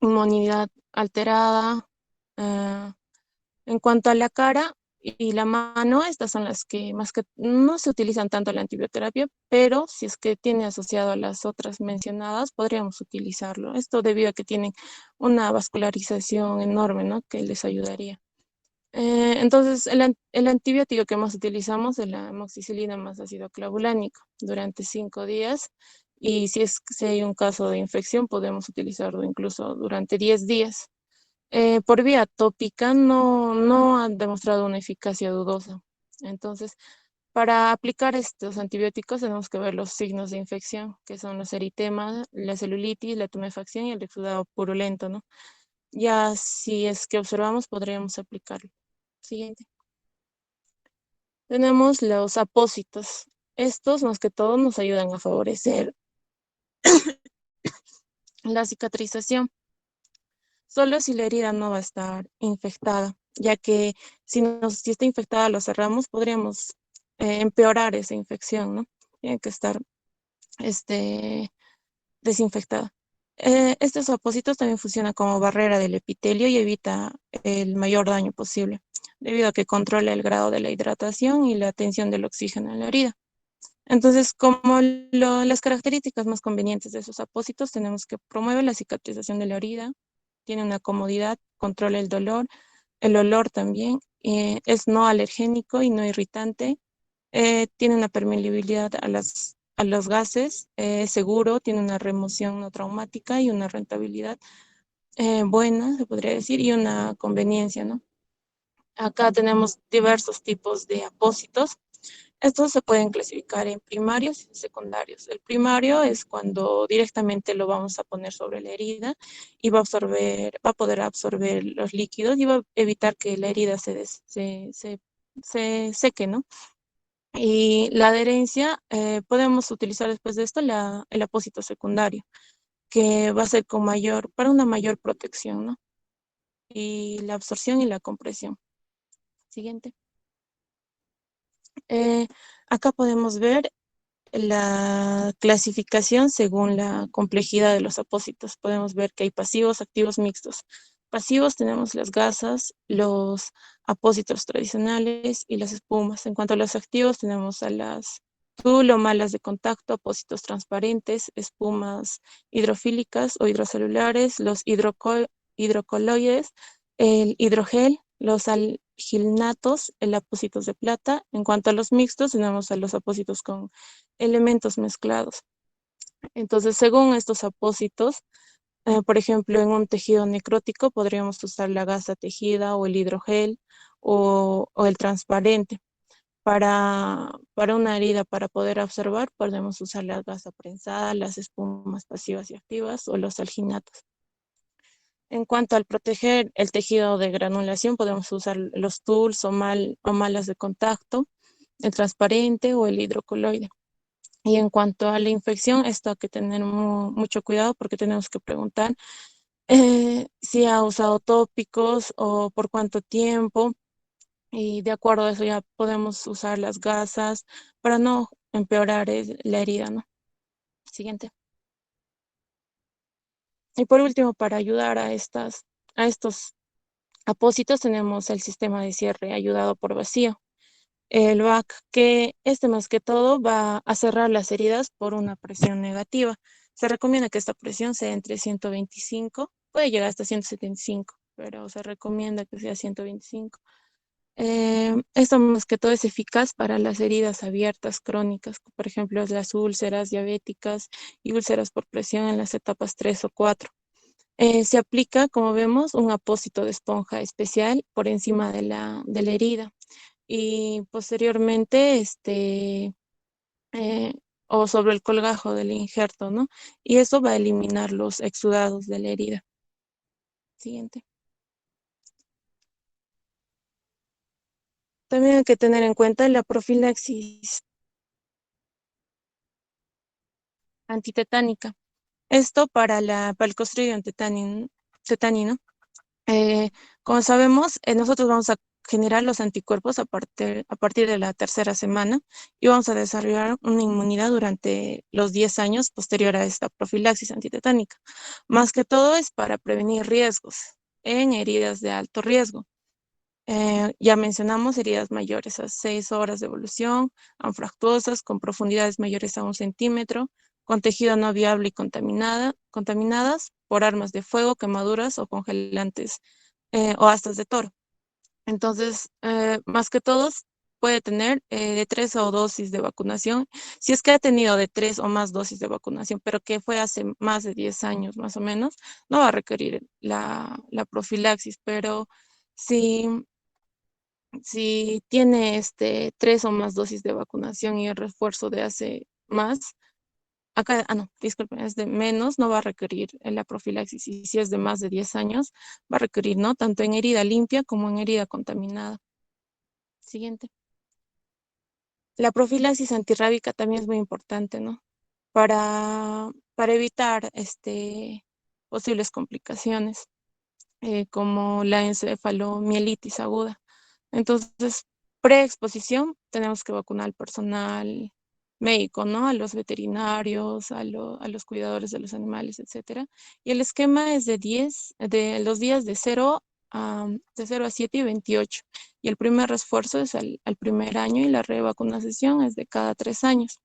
inmunidad alterada. En cuanto a la cara y la mano, estas son las que más que no se utilizan tanto la antibioterapia, pero si es que tiene asociado a las otras mencionadas, podríamos utilizarlo. Esto debido a que tienen una vascularización enorme, ¿no? Que les ayudaría. Entonces, el antibiótico que más utilizamos es la amoxicilina más ácido clavulánico durante 5 días. Y si hay un caso de infección, podemos utilizarlo incluso durante 10 días. Por vía tópica no han demostrado una eficacia dudosa. Entonces, para aplicar estos antibióticos tenemos que ver los signos de infección, que son los eritemas, la celulitis, la tumefacción y el exudado purulento, ¿no? Ya si es que observamos, podríamos aplicarlo. Siguiente. Tenemos los apósitos. Estos, más que todo, nos ayudan a favorecer la cicatrización, solo si la herida no va a estar infectada, ya que si está infectada lo cerramos, podríamos empeorar esa infección, ¿no? Tiene que estar desinfectada. Estos apósitos también funcionan como barrera del epitelio y evita el mayor daño posible, debido a que controla el grado de la hidratación y la tensión del oxígeno en la herida. Entonces, como las características más convenientes de esos apósitos, tenemos que promueve la cicatrización de la herida, tiene una comodidad, controla el dolor, el olor también, es no alergénico y no irritante, tiene una permeabilidad a los gases, es seguro, tiene una remoción no traumática y una rentabilidad buena, se podría decir, y una conveniencia, ¿no? Acá tenemos diversos tipos de apósitos. Estos se pueden clasificar en primarios y secundarios. El primario es cuando directamente lo vamos a poner sobre la herida y va a poder absorber los líquidos y va a evitar que la herida se seque, ¿no? Y la adherencia, podemos utilizar después de esto el apósito secundario, que va a ser para una mayor protección, ¿no? Y la absorción y la compresión. Siguiente. Acá podemos ver la clasificación según la complejidad de los apósitos. Podemos ver que hay pasivos, activos, mixtos. pasivos tenemos las gasas, los apósitos tradicionales y las espumas. En cuanto a los activos, tenemos a las tul o malas de contacto, apósitos transparentes, espumas hidrofílicas o hidrocelulares, los hidrocoloides, el hidrogel, los algilnatos, el apósitos de plata. En cuanto a los mixtos, tenemos a los apósitos con elementos mezclados. Entonces, según estos apósitos, por ejemplo, en un tejido necrótico podríamos usar la gasa tejida o el hidrogel o el transparente. Para una herida, para poder observar, podemos usar la gasa prensada, las espumas pasivas y activas o los alginatos. En cuanto al proteger el tejido de granulación, podemos usar los tools o malas de contacto, el transparente o el hidrocoloide. Y en cuanto a la infección, esto hay que tener mucho cuidado porque tenemos que preguntar si ha usado tópicos o por cuánto tiempo. Y de acuerdo a eso ya podemos usar las gasas para no empeorar la herida, ¿no? Siguiente. Y por último, para ayudar a estos apósitos, tenemos el sistema de cierre ayudado por vacío. El VAC, que más que todo va a cerrar las heridas por una presión negativa. Se recomienda que esta presión sea entre 125, puede llegar hasta 175, pero se recomienda que sea 125. Esto más que todo es eficaz para las heridas abiertas crónicas, por ejemplo, las úlceras diabéticas y úlceras por presión en las etapas 3 o 4. Se aplica, como vemos, un apósito de esponja especial por encima de la herida y posteriormente eh, o sobre el colgajo del injerto, ¿no? Y eso va a eliminar los exudados de la herida. Siguiente. También hay que tener en cuenta la profilaxis antitetánica. Esto para el Clostridium tetanino. Eh, Como sabemos, nosotros vamos a generar los anticuerpos a partir de la tercera semana y vamos a desarrollar una inmunidad durante los 10 años posterior a esta profilaxis antitetánica. Más que todo es para prevenir riesgos en heridas de alto riesgo. Ya mencionamos heridas mayores a 6 horas de evolución, anfractuosas, con profundidades mayores a 1 centímetro, con tejido no viable y contaminadas por armas de fuego, quemaduras o congelantes o astas de toro. Entonces, más que todos, puede tener de 3 o dosis de vacunación. Si es que ha tenido de 3 o más dosis de vacunación, pero que fue hace más de 10 años más o menos, no va a requerir la profilaxis, pero si tiene 3 o más dosis de vacunación y el refuerzo de hace más, no, disculpen, es de menos, no va a requerir la profilaxis. Y si es de más de 10 años, va a requerir, ¿no? Tanto en herida limpia como en herida contaminada. Siguiente. La profilaxis antirrábica también es muy importante, ¿no? Para evitar posibles complicaciones como la encefalomielitis aguda. Entonces, preexposición, tenemos que vacunar al personal médico, ¿no? A los veterinarios, a los cuidadores de los animales, etcétera. Y el esquema es de los días de 0 a 7 y 28. Y el primer refuerzo es al primer año y la revacunación es de cada 3 años.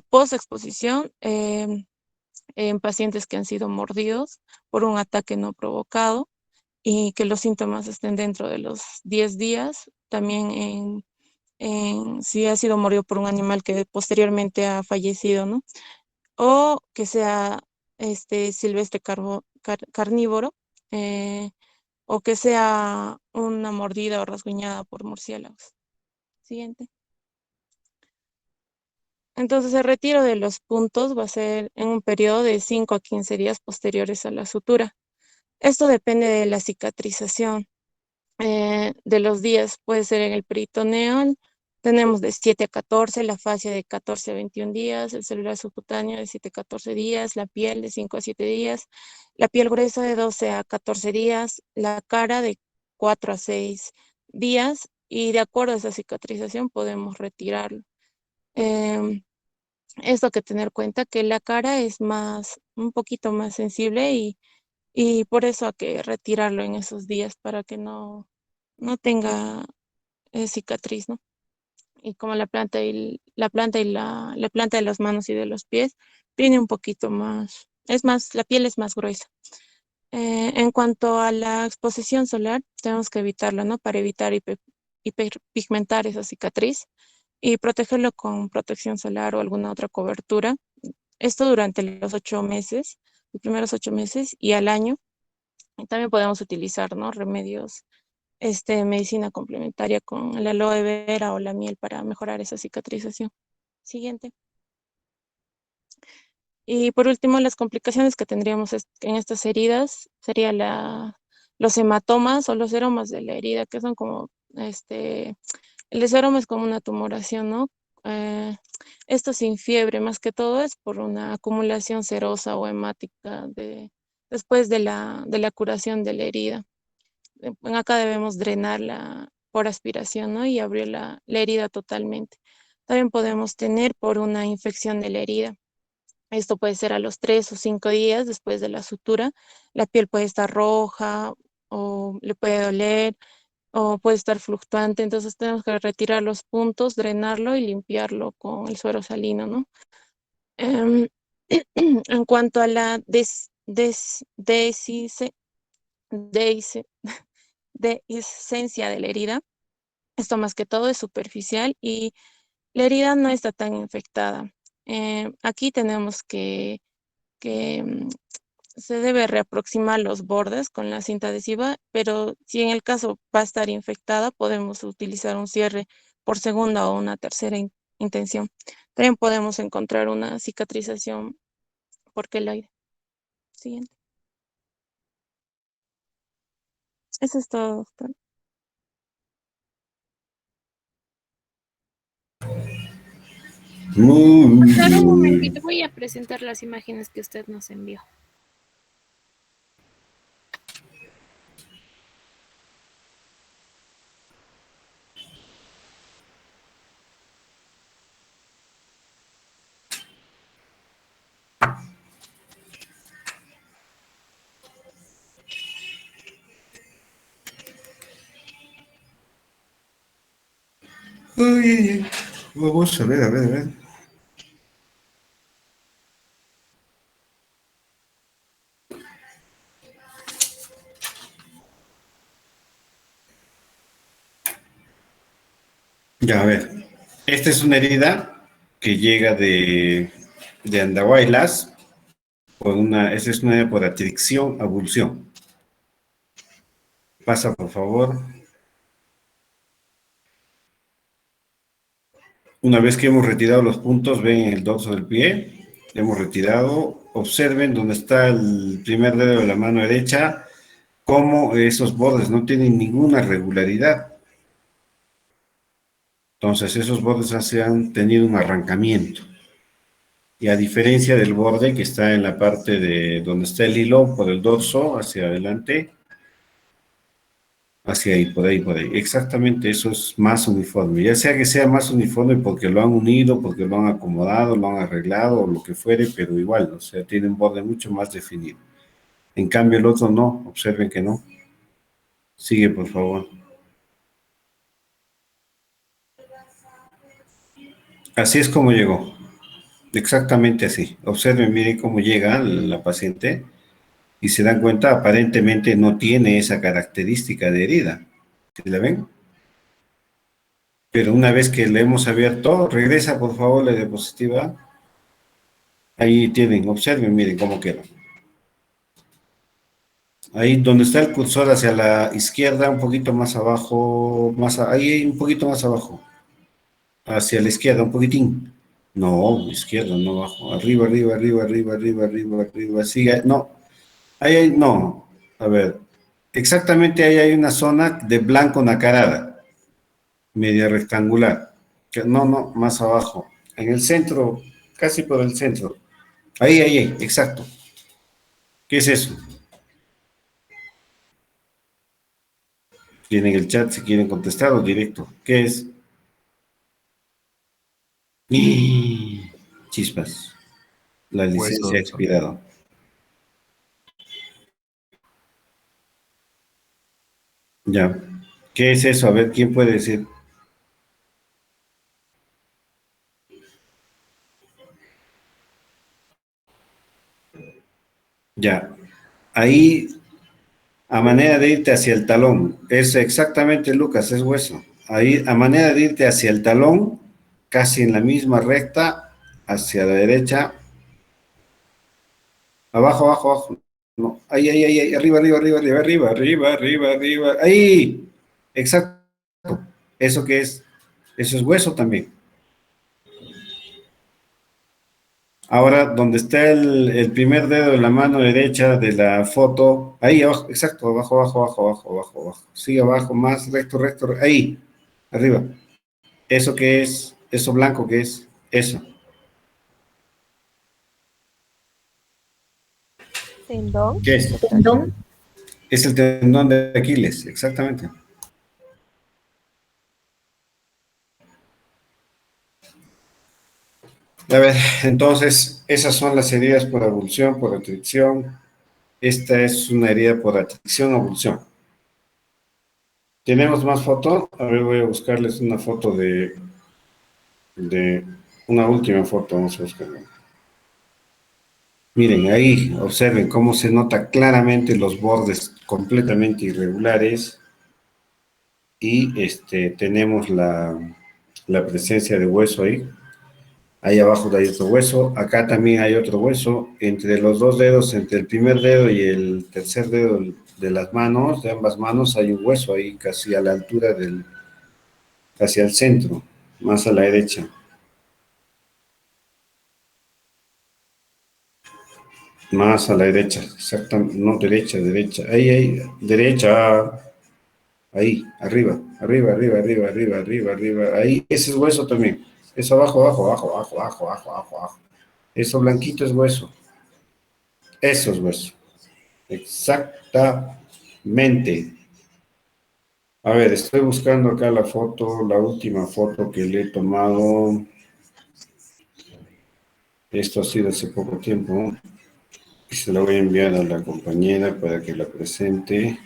Post-exposición, en pacientes que han sido mordidos por un ataque no provocado y que los síntomas estén dentro de los 10 días. También si ha sido mordido por un animal que posteriormente ha fallecido, ¿no? O que sea silvestre carnívoro, o que sea una mordida o rasguñada por murciélagos. Siguiente. Entonces, el retiro de los puntos va a ser en un periodo de 5 a 15 días posteriores a la sutura. Esto depende de la cicatrización de los días. Puede ser en el peritoneo, tenemos de 7 a 14, la fascia de 14 a 21 días, el celular subcutáneo de 7 a 14 días, la piel de 5 a 7 días, la piel gruesa de 12 a 14 días, la cara de 4 a 6 días y de acuerdo a esa cicatrización podemos retirarlo. Esto hay que tener en cuenta que la cara es un poquito más sensible y y por eso hay que retirarlo en esos días para que no tenga cicatriz, ¿no? Y como la planta de las manos y de los pies tiene un poquito más, es más, la piel es más gruesa. En cuanto a la exposición solar, tenemos que evitarlo, ¿no? Para evitar hiperpigmentar esa cicatriz y protegerlo con protección solar o alguna otra cobertura. Esto durante los 8 meses, los primeros 8 meses y al año. Y también podemos utilizar, ¿no? Remedios, medicina complementaria con el aloe vera o la miel para mejorar esa cicatrización. Siguiente. Y por último, las complicaciones que tendríamos en estas heridas sería los hematomas o los seromas de la herida, que son como, el seroma es como una tumoración, ¿no? Eh, Esto sin fiebre, más que todo es por una acumulación serosa o hemática después de la curación de la herida. Acá debemos drenarla por aspiración, ¿no? Y abrir la herida totalmente. También podemos tener por una infección de la herida. Esto puede ser a los 3 o 5 días después de la sutura. La piel puede estar roja o le puede doler o puede estar fluctuante. Entonces tenemos que retirar los puntos, drenarlo y limpiarlo con el suero salino, ¿no? Em, en cuanto a la dehiscencia de la herida, esto más que todo es superficial y la herida no está tan infectada. Aquí tenemos que se debe reaproximar los bordes con la cinta adhesiva, pero si en el caso va a estar infectada, podemos utilizar un cierre por segunda o una tercera intención. También podemos encontrar una cicatrización por queloide. Siguiente. Eso es todo, doctor. Muy Doctor, un bien. momentito, voy a presentar las imágenes que usted nos envió. Ay, ay, ay. Vamos a ver, a ver, a ver. Ya, a ver. Esta es una herida que llega de Andahuaylas. Esa es una herida por atricción, abulsión. Pasa, por favor. Una vez que hemos retirado los puntos, ven en el dorso del pie, hemos retirado, observen dónde está el primer dedo de la mano derecha, cómo esos bordes no tienen ninguna regularidad. Entonces, esos bordes se han tenido un arrancamiento. Y a diferencia del borde que está en la parte de donde está el hilo, por el dorso, hacia adelante, hacia ahí, por ahí, por ahí. Exactamente, eso es más uniforme. Ya sea que sea más uniforme porque lo han unido, porque lo han acomodado, lo han arreglado o lo que fuere, pero igual, o sea, tiene un borde mucho más definido. En cambio, el otro no, observen que no. Sigue, por favor. Así es como llegó. Exactamente así. Observen, miren cómo llega la paciente y se dan cuenta, aparentemente no tiene esa característica de herida. ¿Sí la ven? Pero una vez que le hemos abierto, regresa por favor la diapositiva. Ahí tienen, observen, miren cómo queda. Ahí donde está el cursor hacia la izquierda, un poquito más abajo, ahí un poquito más abajo. Hacia la izquierda, un poquitín. No, izquierda, no abajo. Arriba, arriba, arriba, arriba, arriba, arriba, arriba. Sigue, no. Ahí hay, no. A ver. Exactamente ahí hay una zona de blanco nacarada, media rectangular. No, no, más abajo. En el centro, casi por el centro. Ahí, exacto. ¿Qué es eso? Tienen el chat si quieren contestar o directo. ¿Qué es? Chispas. La Hueso, licencia ha doctor. expirado. Ya. ¿Qué es eso? A ver, ¿quién puede decir? Ya. Ahí, a manera de irte hacia el talón, es exactamente, Lucas, es hueso. Ahí, a manera de irte hacia el talón, casi en la misma recta, hacia la derecha, abajo, abajo, abajo. No, ahí, ahí, ahí, ahí, arriba, arriba, arriba, arriba, arriba, arriba, arriba, arriba, ahí. Exacto. ¿Eso qué es? Eso es hueso también. Ahora, donde está el primer dedo de la mano derecha de la foto, ahí abajo, exacto, abajo, abajo, abajo, abajo, abajo, abajo. Sigue abajo, más recto, recto, ahí, arriba. ¿Eso qué es? ¿Eso blanco qué es? Eso. Tendón. ¿Qué es? Tendón. Es el tendón de Aquiles, exactamente. A ver, entonces, esas son las heridas por abulsión, por atracción. Esta es una herida por atracción o abulsión. ¿Tenemos más fotos? A ver, voy a buscarles una foto de una última foto, vamos a buscar. Miren, ahí observen cómo se nota claramente los bordes completamente irregulares y tenemos la presencia de hueso ahí. Ahí abajo hay otro hueso, acá también hay otro hueso, entre los dos dedos, entre el primer dedo y el tercer dedo de las manos, de ambas manos, hay un hueso ahí casi a la altura hacia el centro, más a la derecha. Más a la derecha, exactamente, no derecha, derecha, ahí, ahí, derecha, ahí, arriba, arriba, arriba, arriba, arriba, arriba, arriba, ahí, ese es hueso también, eso abajo, abajo, abajo, abajo, abajo, abajo, abajo, abajo, eso blanquito es hueso, eso es hueso, exactamente. A ver, estoy buscando acá la foto, la última foto que le he tomado, esto ha sido hace poco tiempo, ¿no? Y se la voy a enviar a la compañera para que la presente.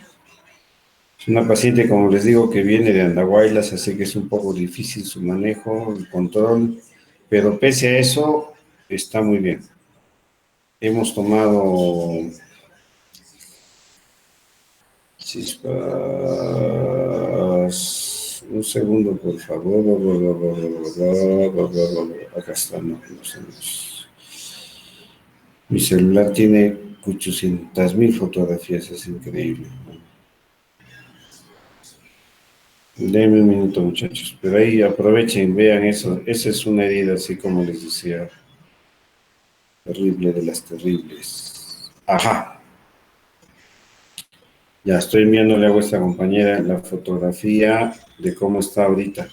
Es una paciente, como les digo, que viene de Andahuaylas, así que es un poco difícil su manejo, el control, pero pese a eso, está muy bien. Hemos tomado chispas. Un segundo, por favor. Acá está, no, no sé. Mi celular tiene 800.000 fotografías, es increíble. Denme un minuto, muchachos, pero ahí aprovechen, vean eso. Esa es una herida, así como les decía, terrible de las terribles. Ajá. Ya estoy enviándole a vuestra compañera la fotografía de cómo está ahorita.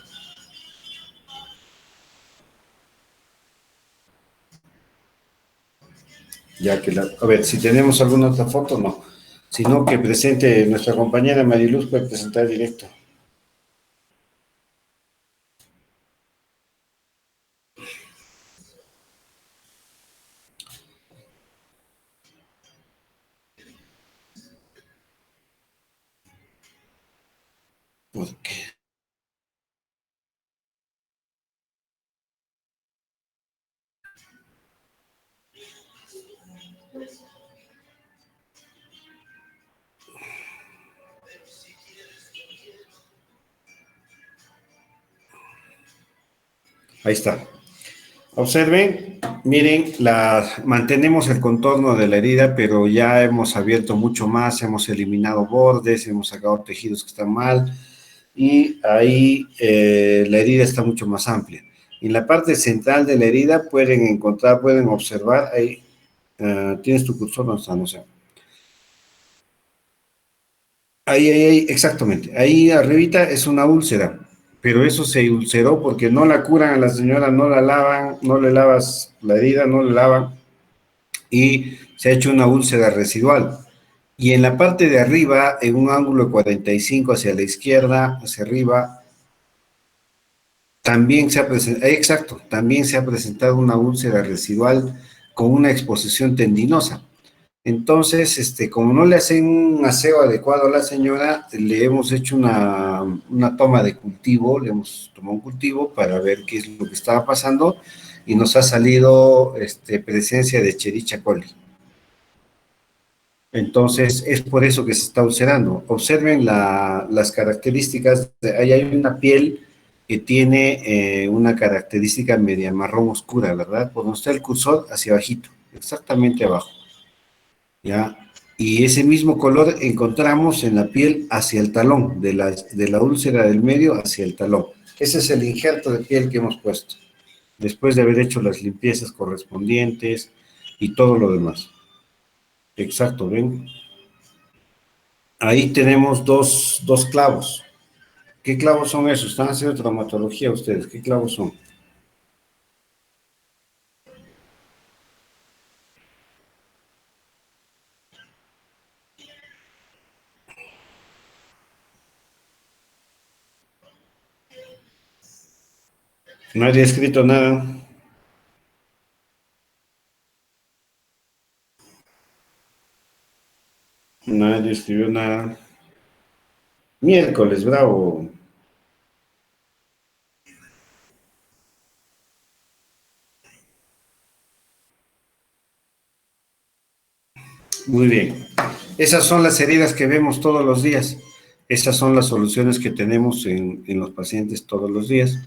Ya que a ver, si tenemos alguna otra foto, no. Sino que presente nuestra compañera Mariluz, puede presentar directo. Porque ahí está. Observen, miren, mantenemos el contorno de la herida, pero ya hemos abierto mucho más, hemos eliminado bordes, hemos sacado tejidos que están mal, y ahí la herida está mucho más amplia. En la parte central de la herida pueden encontrar, pueden observar, ahí, tienes tu cursor, no está, no sé. Ahí, exactamente. Ahí arribita es una úlcera, pero eso se ulceró porque no la curan a la señora, no la lavan, no le lavas la herida, no le lavan, y se ha hecho una úlcera residual. Y en la parte de arriba, en un ángulo de 45 hacia la izquierda, hacia arriba, también se ha presentado, exacto, también se ha presentado una úlcera residual con una exposición tendinosa. Entonces, como no le hacen un aseo adecuado a la señora, le hemos hecho una toma de cultivo, le hemos tomado un cultivo para ver qué es lo que estaba pasando y nos ha salido presencia de Escherichia coli. Entonces, es por eso que se está ulcerando. Observen las características. Ahí hay una piel que tiene una característica media marrón oscura, ¿verdad? Por donde está el cursor, hacia abajito, exactamente abajo. ¿Ya? Y ese mismo color encontramos en la piel hacia el talón, de la úlcera del medio hacia el talón. Ese es el injerto de piel que hemos puesto, después de haber hecho las limpiezas correspondientes y todo lo demás. Exacto, ¿ven? Ahí tenemos dos clavos. ¿Qué clavos son esos? Están haciendo traumatología ustedes. ¿Qué clavos son? Nadie ha escrito nada. Nadie escribió nada. Miércoles, bravo. Muy bien. Esas son las heridas que vemos todos los días. Esas son las soluciones que tenemos en los pacientes todos los días.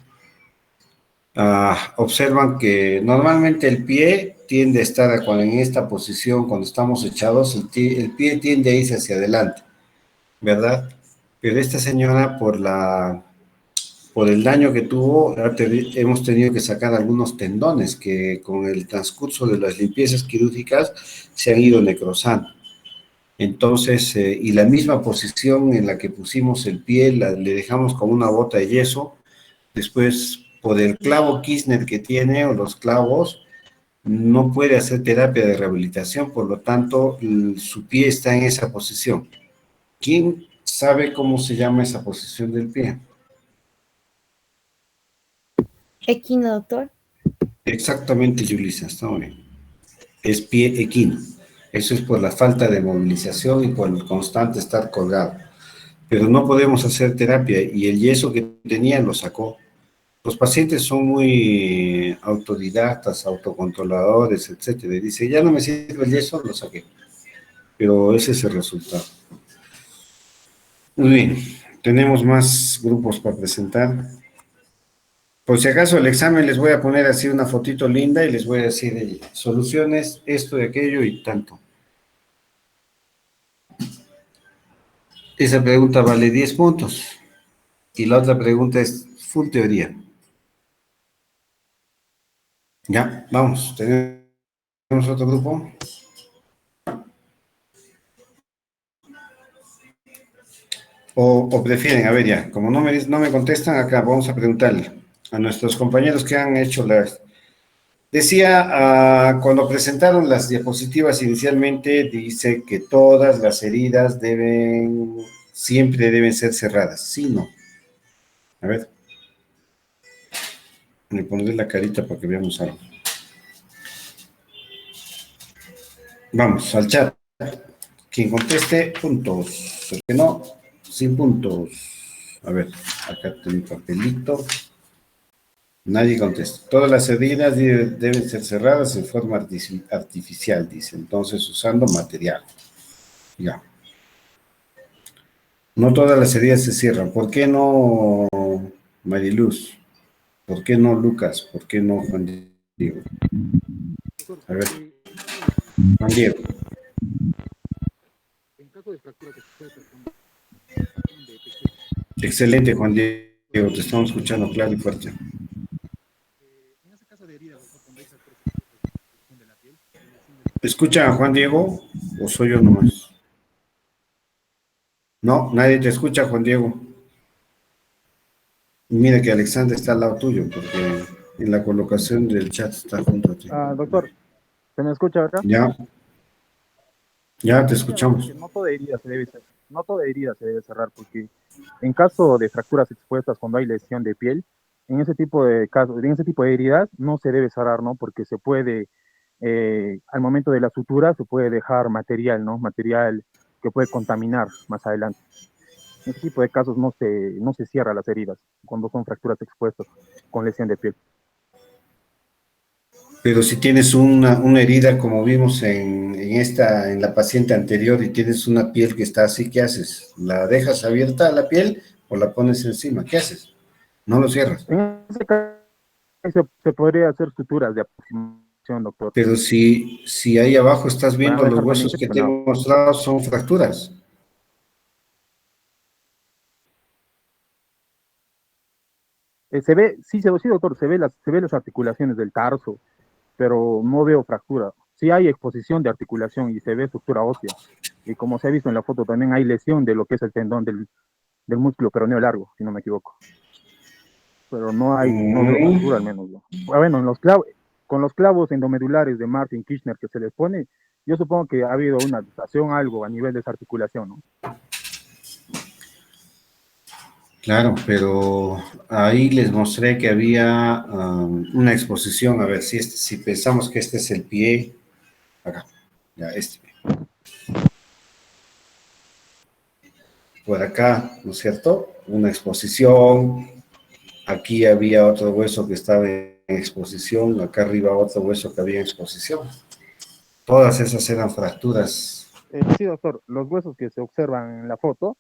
Observan que normalmente el pie tiende a estar en esta posición, cuando estamos echados, el pie tiende a irse hacia adelante, ¿verdad? Pero esta señora, por el daño que tuvo, hemos tenido que sacar algunos tendones que con el transcurso de las limpiezas quirúrgicas se han ido necrosando. Entonces, y la misma posición en la que pusimos el pie, le dejamos con una bota de yeso. Después, por el clavo Kirchner que tiene, o los clavos, no puede hacer terapia de rehabilitación, por lo tanto, su pie está en esa posición. ¿Quién sabe cómo se llama esa posición del pie? Equino, doctor. Exactamente, Yulisa, está muy bien. Es pie equino. Eso es por la falta de movilización y por el constante estar colgado. Pero no podemos hacer terapia y el yeso que tenía lo sacó. Los pacientes son muy autodidactas, autocontroladores, etcétera. Y dice, ya no me sirve el yeso, lo saqué. Pero ese es el resultado. Muy bien, tenemos más grupos para presentar. Por si acaso el examen les voy a poner así una fotito linda y les voy a decir soluciones, esto y aquello y tanto. Esa pregunta vale 10 puntos. Y la otra pregunta es full teoría. Ya, vamos, tenemos otro grupo. O prefieren, a ver ya, como no me contestan acá, vamos a preguntarle a nuestros compañeros que han hecho las... Decía, cuando presentaron las diapositivas inicialmente, dice que todas las heridas siempre deben ser cerradas. Sí, no. A ver. Me pondré la carita para que veamos algo. Vamos, al chat. Quien conteste, puntos. El que no, sin puntos. A ver, acá tengo un papelito. Nadie contesta. Todas las heridas deben ser cerradas en forma artificial, dice. Entonces, usando material. Ya. No todas las heridas se cierran. ¿Por qué no, Mariluz? ¿Por qué no, Lucas? ¿Por qué no, Juan Diego? A ver, Juan Diego. En caso de fractura que se puede perforar, Excelente, Juan Diego. Te estamos escuchando claro y fuerte. en ese caso de herida, doctor, cuando hay fracturas expuestas de la piel, ¿Escucha a Juan Diego o soy yo nomás? No, nadie te escucha, Juan Diego. Mira que Alexander está al lado tuyo, porque en la colocación del chat está junto a ti. doctor, ¿se me escucha acá? Ya te escuchamos. No toda herida se debe cerrar, porque en caso de fracturas expuestas cuando hay lesión de piel, en ese tipo de casos, en ese tipo de heridas no se debe cerrar, ¿no? Porque se puede al momento de la sutura se puede dejar material, ¿no? Material que puede contaminar más adelante. En ese tipo de casos no se cierran las heridas cuando son fracturas expuestas con lesión de piel. Pero si tienes una herida, como vimos en la paciente anterior, y tienes una piel que está así, ¿qué haces? ¿La dejas abierta la piel o la pones encima? ¿Qué haces? No lo cierras. En ese caso se podría hacer suturas de aproximación, doctor, Pero si ahí abajo estás para viendo no los dejar tan huesos que te he infeccionado. mostrado, son fracturas. Sí, doctor, se ve las articulaciones del tarso, pero no veo fractura. Sí hay exposición de articulación y se ve estructura ósea. Y como se ha visto en la foto, también hay lesión de lo que es el tendón del músculo peroneo largo, si no me equivoco. Pero no veo fractura al menos yo. Bueno, con los clavos endomedulares de Martin Kirchner que se les pone, yo supongo que ha habido una luxación, algo a nivel de esa articulación, ¿no? Claro, pero ahí les mostré que había una exposición. A ver, si pensamos que este es el pie, acá, ya este. Por acá, ¿no es cierto? Una exposición. Aquí había otro hueso que estaba en exposición. Acá arriba otro hueso que había en exposición. Todas esas eran fracturas. Sí, doctor, los huesos que se observan en la foto,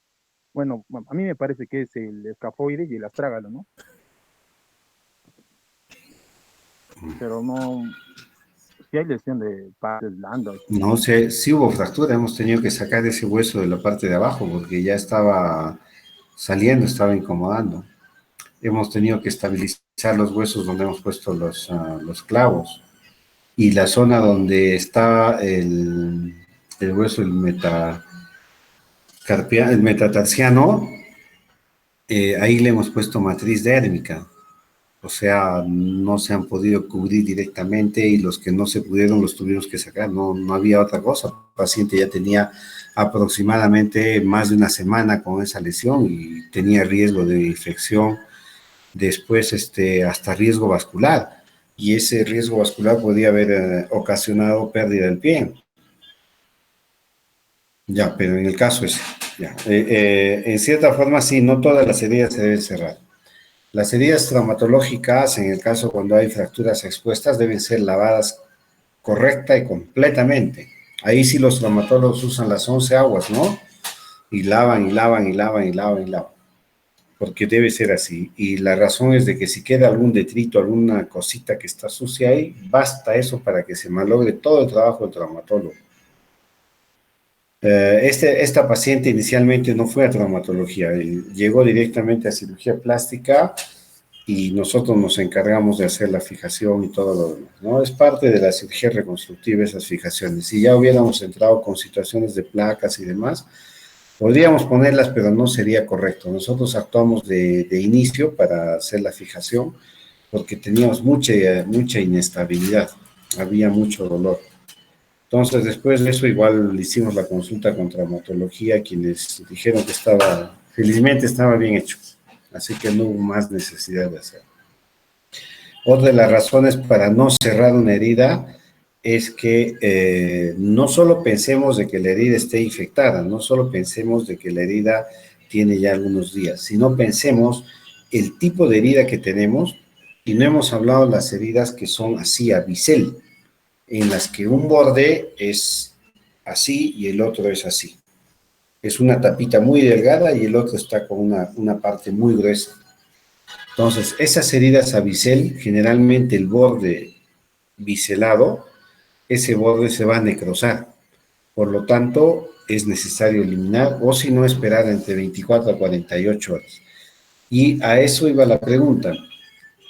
bueno, a mí me parece que es el escafoide y el astrágalo, ¿no? Pero no, si hay lesión de partes blandas. No sé, sí hubo fractura. Hemos tenido que sacar ese hueso de la parte de abajo porque ya estaba saliendo, estaba incomodando. Hemos tenido que estabilizar los huesos donde hemos puesto los clavos. Y la zona donde está el hueso, el metatarsiano, ahí le hemos puesto matriz dérmica. O sea, no se han podido cubrir directamente y los que no se pudieron los tuvimos que sacar. No había otra cosa. El paciente ya tenía aproximadamente más de una semana con esa lesión y tenía riesgo de infección, después hasta riesgo vascular. Y ese riesgo vascular podía haber ocasionado pérdida del pie. Ya, pero en el caso es, ya. En cierta forma, sí, no todas las heridas se deben cerrar. Las heridas traumatológicas, en el caso cuando hay fracturas expuestas, deben ser lavadas correcta y completamente. Ahí sí los traumatólogos usan las 11 aguas, ¿no? Y lavan, y lavan, y lavan, y lavan, y lavan. Porque debe ser así. Y la razón es de que si queda algún detrito, alguna cosita que está sucia ahí, basta eso para que se malogre todo el trabajo del traumatólogo. Esta paciente inicialmente no fue a traumatología, llegó directamente a cirugía plástica y nosotros nos encargamos de hacer la fijación y todo lo demás, ¿no? Es parte de la cirugía reconstructiva esas fijaciones. Si ya hubiéramos entrado con situaciones de placas y demás, podríamos ponerlas, pero no sería correcto. Nosotros actuamos de inicio para hacer la fijación porque teníamos mucha inestabilidad, había mucho dolor. Entonces, después de eso, igual hicimos la consulta con traumatología, quienes dijeron que felizmente estaba bien hecho, así que no hubo más necesidad de hacerlo. Otra de las razones para no cerrar una herida es que no solo pensemos de que la herida esté infectada, no solo pensemos de que la herida tiene ya algunos días, sino pensemos el tipo de herida que tenemos, y no hemos hablado de las heridas que son así, a bisel, en las que un borde es así y el otro es así. Es una tapita muy delgada y el otro está con una parte muy gruesa. Entonces, esas heridas a bisel, generalmente el borde biselado, ese borde se va a necrosar. Por lo tanto, es necesario eliminar o si no esperar entre 24 a 48 horas. Y a eso iba la pregunta,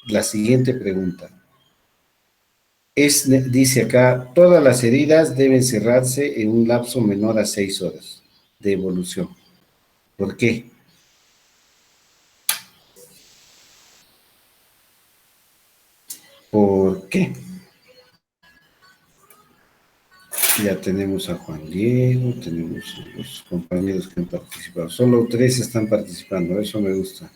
la siguiente pregunta. Dice acá, todas las heridas deben cerrarse en un lapso menor a 6 horas de evolución. ¿Por qué? ¿Por qué? Ya tenemos a Juan Diego, tenemos a los compañeros que han participado. Solo 3 están participando, eso me gusta.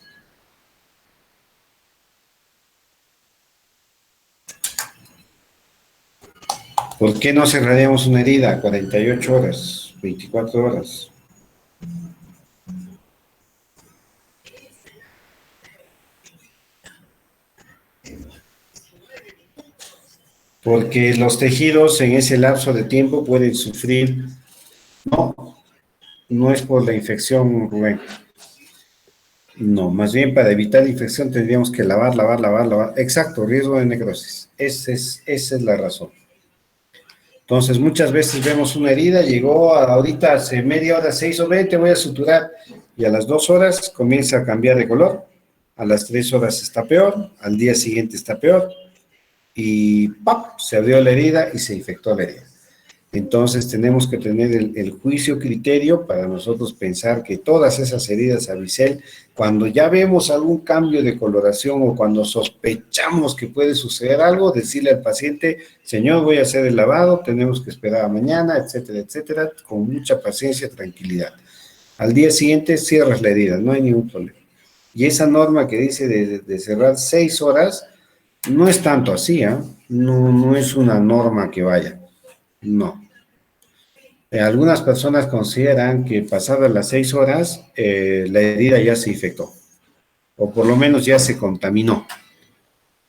¿Por qué no cerraríamos una herida 48 horas, 24 horas? Porque los tejidos en ese lapso de tiempo pueden sufrir. No, no es por la infección, Rubén. No, más bien para evitar infección tendríamos que lavar. Exacto, riesgo de necrosis. Esa es la razón. Entonces, muchas veces vemos una herida, llegó ahorita hace media hora, 6 o 20, voy a suturar, y a las 2 horas comienza a cambiar de color, a las 3 horas está peor, al día siguiente está peor, y ¡pap! Se abrió la herida y se infectó la herida. Entonces tenemos que tener el juicio criterio para nosotros pensar que todas esas heridas a bisel, cuando ya vemos algún cambio de coloración o cuando sospechamos que puede suceder algo, decirle al paciente, señor, voy a hacer el lavado, tenemos que esperar a mañana, etcétera, etcétera, con mucha paciencia, tranquilidad. Al día siguiente cierras la herida, no hay ningún problema. Y esa norma que dice de cerrar 6 horas, no es tanto así, ¿eh? No es una norma que vaya, no. Algunas personas consideran que pasadas las 6 horas, la herida ya se infectó, o por lo menos ya se contaminó,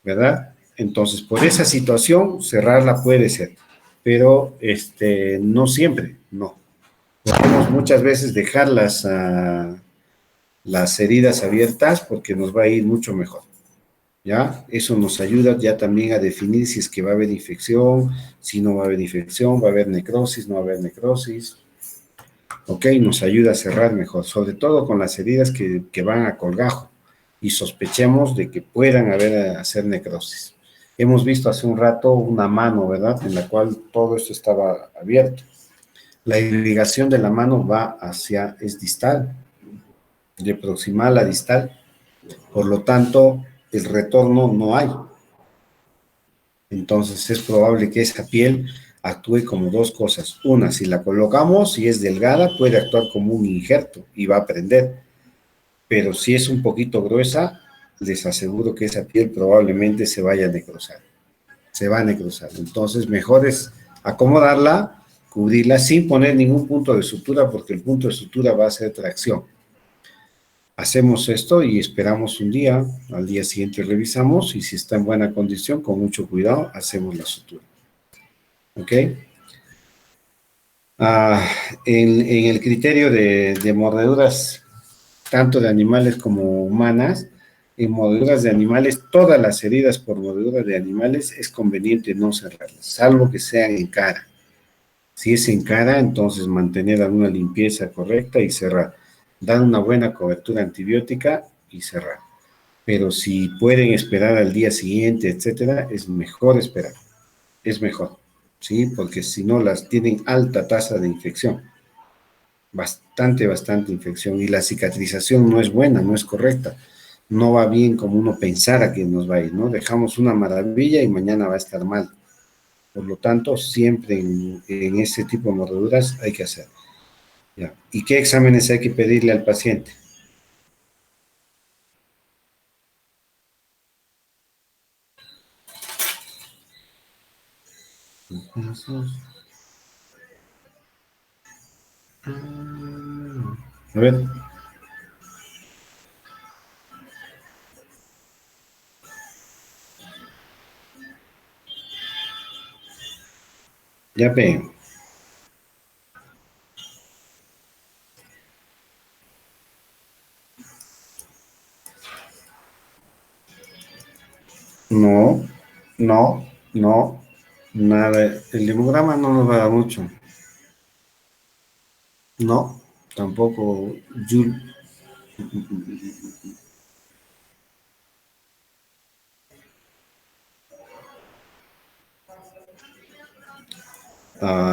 ¿verdad? Entonces, por esa situación, cerrarla puede ser, pero no siempre, no. Podemos muchas veces dejar las heridas abiertas porque nos va a ir mucho mejor. ¿Ya? Eso nos ayuda ya también a definir si es que va a haber infección, si no va a haber infección, va a haber necrosis, no va a haber necrosis. ¿Ok? Nos ayuda a cerrar mejor, sobre todo con las heridas que van a colgajo y sospechemos de que puedan hacer necrosis. Hemos visto hace un rato una mano, ¿verdad? En la cual todo esto estaba abierto. La irrigación de la mano es distal, de proximal a distal. Por lo tanto, el retorno no hay. Entonces es probable que esa piel actúe como dos cosas. Una, si la colocamos, si es delgada, puede actuar como un injerto y va a prender. Pero si es un poquito gruesa, les aseguro que esa piel probablemente se vaya a necrosar. Se va a necrosar. Entonces mejor es acomodarla, cubrirla sin poner ningún punto de sutura porque el punto de sutura va a ser tracción. Hacemos esto y esperamos un día, al día siguiente revisamos y si está en buena condición, con mucho cuidado, hacemos la sutura. ¿Ok? En el criterio de mordeduras, tanto de animales como humanas, en mordeduras de animales, todas las heridas por mordeduras de animales es conveniente no cerrarlas, salvo que sean en cara. Si es en cara, entonces mantener alguna limpieza correcta y cerrar. Dar una buena cobertura antibiótica y cerrar. Pero si pueden esperar al día siguiente, etcétera, es mejor esperar. Es mejor, ¿sí? Porque si no, las tienen alta tasa de infección. Bastante infección. Y la cicatrización no es buena, no es correcta. No va bien como uno pensara que nos va a ir, ¿no? Dejamos una maravilla y mañana va a estar mal. Por lo tanto, siempre en ese tipo de mordeduras hay que hacer. ¿Ya? ¿Y qué exámenes hay que pedirle al paciente? A ver. Ya ven. No, nada. El hemograma no nos va a dar mucho. No, tampoco.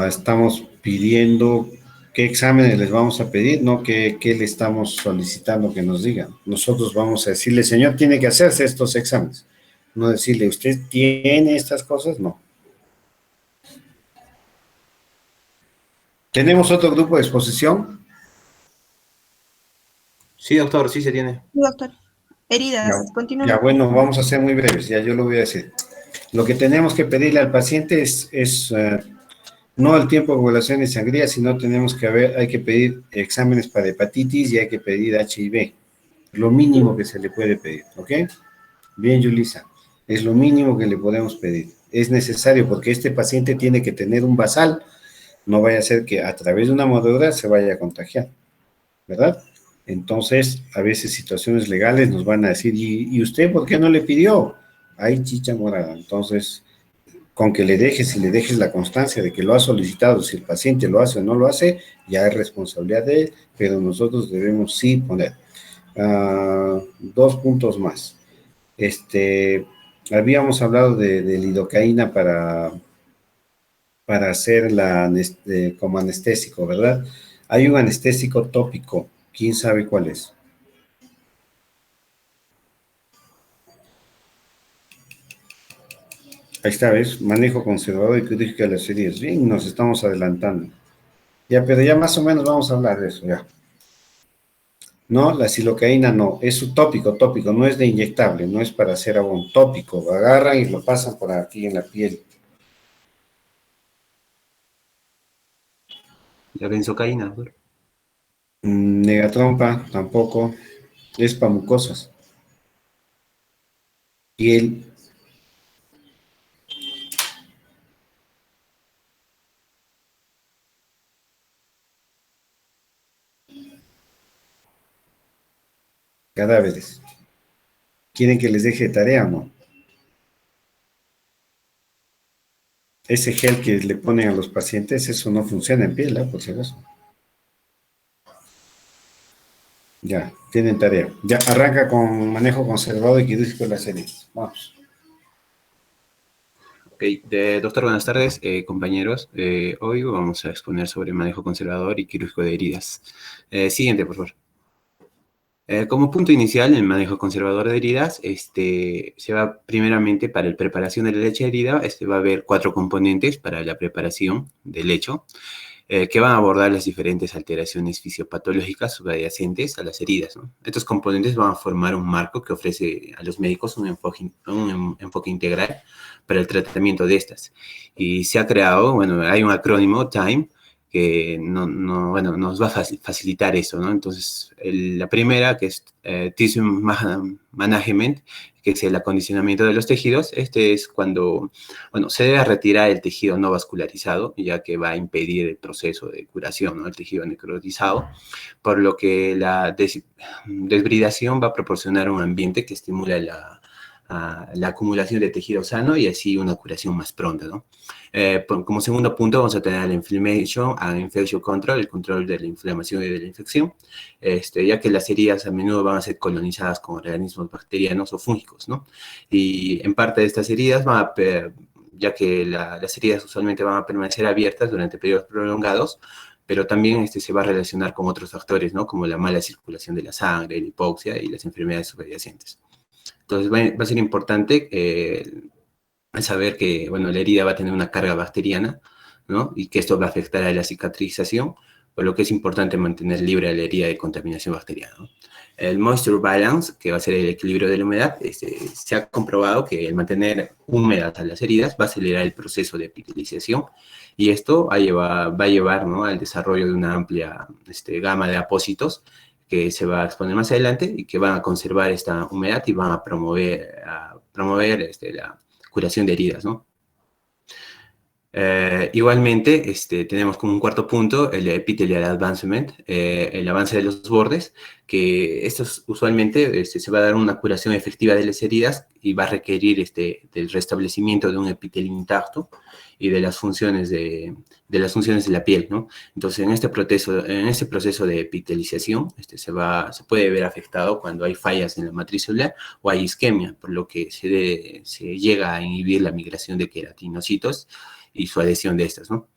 Estamos pidiendo qué exámenes les vamos a pedir, no qué le estamos solicitando que nos digan. Nosotros vamos a decirle, señor, tiene que hacerse estos exámenes. No decirle, ¿usted tiene estas cosas? No. ¿Tenemos otro grupo de exposición? Sí, doctor, sí se tiene. Sí, doctor. Heridas, Ya, continúa. bueno, vamos a ser muy breves, ya yo lo voy a decir. Lo que tenemos que pedirle al paciente no el tiempo de ovulación de sangría, sino hay que pedir exámenes para hepatitis y hay que pedir HIV. Lo mínimo que se le puede pedir, ¿ok? Bien, Yulisa, es lo mínimo que le podemos pedir. Es necesario porque este paciente tiene que tener un basal, no vaya a ser que a través de una mordedura se vaya a contagiar, ¿verdad? Entonces, a veces situaciones legales nos van a decir, ¿y usted por qué no le pidió? Hay chicha morada. Entonces, con que si le dejes la constancia de que lo ha solicitado, si el paciente lo hace o no lo hace, ya es responsabilidad de él, pero nosotros debemos sí poner. 2 puntos más. Habíamos hablado de lidocaína para hacer como anestésico, ¿verdad? Hay un anestésico tópico, ¿quién sabe cuál es? Ahí está, ¿ves? Manejo conservador y quirúrgico de las heridas. Bien, nos estamos adelantando. Ya, pero ya más o menos vamos a hablar de eso, ya. No, la silocaína no, es un tópico, no es de inyectable, no es para hacer abón, tópico. Agarran y lo pasan por aquí en la piel. La benzocaína, doctor. Negatrompa, tampoco, es para mucosas. Piel. Cadáveres. ¿Quieren que les deje tarea o no? Ese gel que le ponen a los pacientes, eso no funciona en piel, por si acaso. Ya, tienen tarea. Ya, arranca con manejo conservado y quirúrgico de las heridas. Vamos. Ok, doctor, buenas tardes, compañeros. Hoy vamos a exponer sobre manejo conservador y quirúrgico de heridas. Siguiente, por favor. Como punto inicial, el manejo conservador de heridas, se va primeramente para la preparación de la leche de herida, va a haber 4 componentes para la preparación del lecho, que van a abordar las diferentes alteraciones fisiopatológicas subyacentes a las heridas, ¿no? Estos componentes van a formar un marco que ofrece a los médicos un enfoque integral para el tratamiento de estas. Y se ha creado, bueno, hay un acrónimo, TIME, que bueno, nos va a facilitar eso, ¿no? Entonces, la primera, que es Tissue Management, que es el acondicionamiento de los tejidos, es cuando, bueno, se debe retirar el tejido no vascularizado, ya que va a impedir el proceso de curación, ¿no? El tejido necrotizado, por lo que la desbridación va a proporcionar un ambiente que estimula la acumulación de tejido sano y así una curación más pronta, ¿no? Como segundo punto vamos a tener la Inflammation and Infection Control, el control de la inflamación y de la infección, ya que las heridas a menudo van a ser colonizadas con organismos bacterianos o fúngicos, ¿no? Y en parte de estas heridas ya que las heridas usualmente van a permanecer abiertas durante periodos prolongados, pero también se va a relacionar con otros factores, ¿no? Como la mala circulación de la sangre, la hipoxia y las enfermedades subyacentes. Entonces va a ser importante saber que, bueno, la herida va a tener una carga bacteriana, ¿no? Y que esto va a afectar a la cicatrización, por lo que es importante mantener libre a la herida de contaminación bacteriana, ¿no? El moisture balance, que va a ser el equilibrio de la humedad, se ha comprobado que el mantener húmedas a las heridas va a acelerar el proceso de epitelización y esto va a llevar, ¿no? Al desarrollo de una amplia gama de apósitos que se va a exponer más adelante y que van a conservar esta humedad y van a promover la curación de heridas, ¿no? Igualmente, tenemos como un cuarto punto el epithelial advancement, el avance de los bordes, que estos usualmente se va a dar una curación efectiva de las heridas y va a requerir del restablecimiento de un epitelio intacto y de las funciones de la piel, ¿no? Entonces, en este proceso de epitelización, se puede ver afectado cuando hay fallas en la matriz celular o hay isquemia, por lo que se llega a inhibir la migración de queratinocitos y su adhesión de estas, ¿no?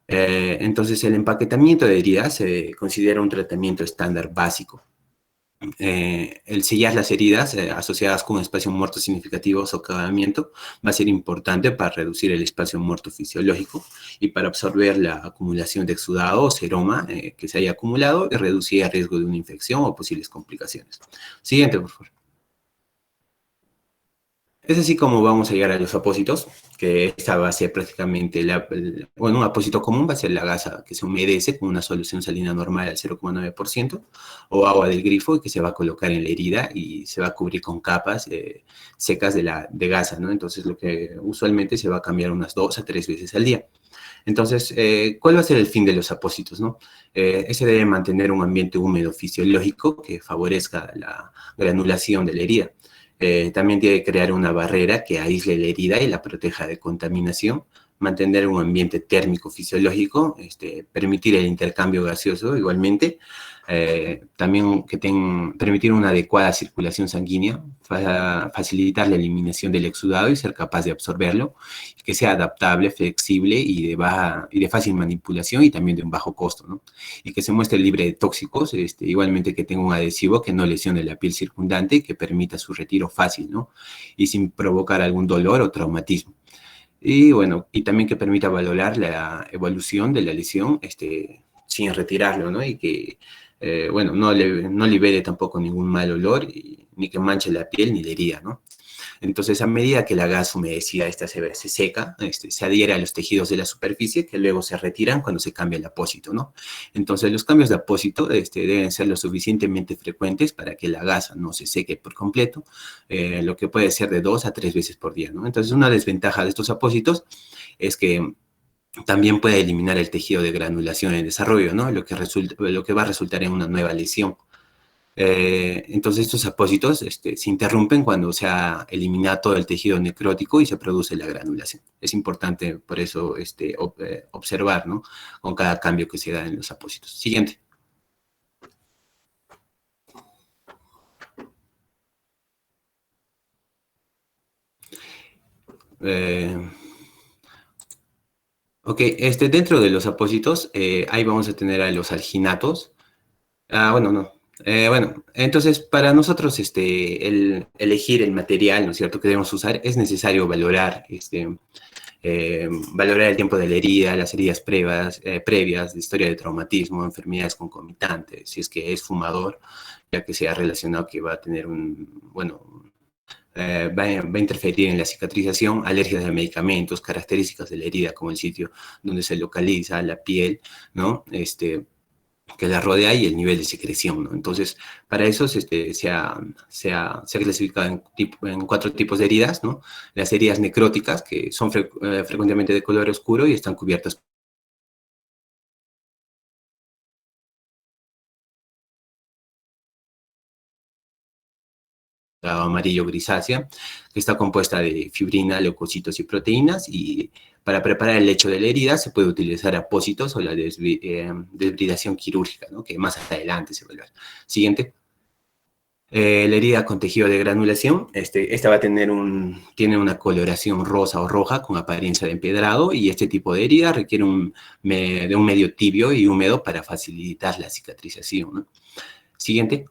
Entonces, el empaquetamiento de heridas se considera un tratamiento estándar básico. El sellar las heridas asociadas con un espacio muerto significativo o socavamiento va a ser importante para reducir el espacio muerto fisiológico y para absorber la acumulación de exudado o seroma que se haya acumulado y reducir el riesgo de una infección o posibles complicaciones. Siguiente, por favor. Es así como vamos a llegar a los apósitos, que esta va a ser prácticamente, bueno, un apósito común va a ser la gasa que se humedece con una solución salina normal al 0,9% o agua del grifo y que se va a colocar en la herida y se va a cubrir con capas secas de gasa, ¿no? Entonces, lo que usualmente se va a cambiar unas 2 a 3 veces al día. Entonces, ¿cuál va a ser el fin de los apósitos, no? Ese debe mantener un ambiente húmedo fisiológico que favorezca la granulación de la herida. También tiene que crear una barrera que aísle la herida y la proteja de contaminación, mantener un ambiente térmico fisiológico, permitir el intercambio gaseoso igualmente, también permitir una adecuada circulación sanguínea, facilitar la eliminación del exudado y ser capaz de absorberlo, que sea adaptable, flexible y de fácil manipulación y también de un bajo costo, ¿no? Y que se muestre libre de tóxicos, igualmente que tenga un adhesivo que no lesione la piel circundante y que permita su retiro fácil, ¿no? Y sin provocar algún dolor o traumatismo. Y bueno, y también que permita valorar la evolución de la lesión sin retirarlo, ¿no? Y que, bueno, no libere tampoco ningún mal olor, ni que manche la piel ni la herida, ¿no? Entonces, a medida que la gasa humedecida se seca, se adhiere a los tejidos de la superficie que luego se retiran cuando se cambia el apósito, ¿no? Entonces, los cambios de apósito deben ser lo suficientemente frecuentes para que la gasa no se seque por completo, lo que puede ser de 2 a 3 veces por día, ¿no? Entonces, una desventaja de estos apósitos es que también puede eliminar el tejido de granulación en desarrollo, ¿no? Lo que va a resultar en una nueva lesión. Entonces estos apósitos se interrumpen cuando se ha eliminado todo el tejido necrótico y se produce la granulación. Es importante por eso observar, ¿no? Con cada cambio que se da en los apósitos. Siguiente. Ok, dentro de los apósitos, ahí vamos a tener a los alginatos. Bueno, no. Bueno, entonces para nosotros elegir el material, ¿no es cierto?, que debemos usar, es necesario valorar, valorar el tiempo de la herida, las heridas previas, de historia de traumatismo, enfermedades concomitantes, si es que es fumador, ya que se ha relacionado que va a tener va a interferir en la cicatrización, alergias a medicamentos, características de la herida, como el sitio donde se localiza, la piel, ¿no? Que la rodea y el nivel de secreción, ¿no? Entonces, para eso se ha clasificado en 4 tipos de heridas, ¿no? Las heridas necróticas, que son frecuentemente de color oscuro y están cubiertas amarillo grisácea, que está compuesta de fibrina, leucocitos y proteínas, y para preparar el lecho de la herida se puede utilizar apósitos o la desbridación quirúrgica, ¿no? Que más adelante se va a ver. Siguiente. La herida con tejido de granulación, esta va a tiene una coloración rosa o roja con apariencia de empedrado, y este tipo de herida requiere de un medio tibio y húmedo para facilitar la cicatrización, ¿no? Siguiente.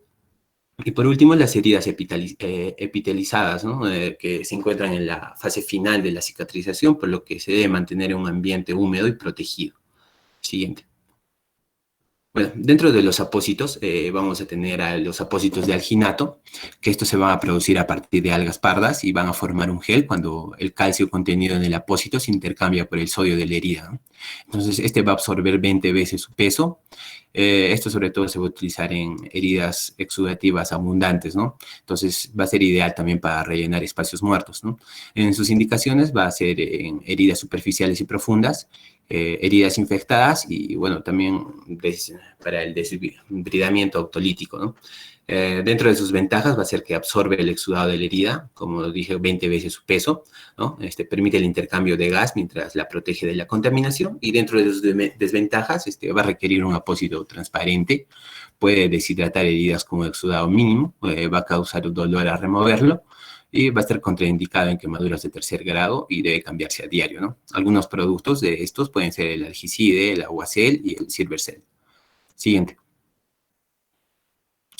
Y por último, las heridas epitelizadas, ¿no? Que se encuentran en la fase final de la cicatrización, por lo que se debe mantener en un ambiente húmedo y protegido. Siguiente. Bueno, dentro de los apósitos vamos a tener a los apósitos de alginato, que estos se van a producir a partir de algas pardas y van a formar un gel cuando el calcio contenido en el apósito se intercambia por el sodio de la herida, ¿no? Entonces, va a absorber 20 veces su peso. Esto sobre todo se va a utilizar en heridas exudativas abundantes, ¿no? Entonces, va a ser ideal también para rellenar espacios muertos, ¿no? En sus indicaciones va a ser en heridas superficiales y profundas, heridas infectadas y, bueno, también para el desbridamiento autolítico, ¿no? Dentro de sus ventajas va a ser que absorbe el exudado de la herida, como dije, 20 veces su peso, ¿no? Permite el intercambio de gas mientras la protege de la contaminación, y dentro de sus desventajas va a requerir un apósito transparente, puede deshidratar heridas como exudado mínimo, va a causar dolor al removerlo, y va a estar contraindicado en quemaduras de 3er grado y debe cambiarse a diario, ¿no? Algunos productos de estos pueden ser el algicide, el aguacel y el silvercel. Siguiente.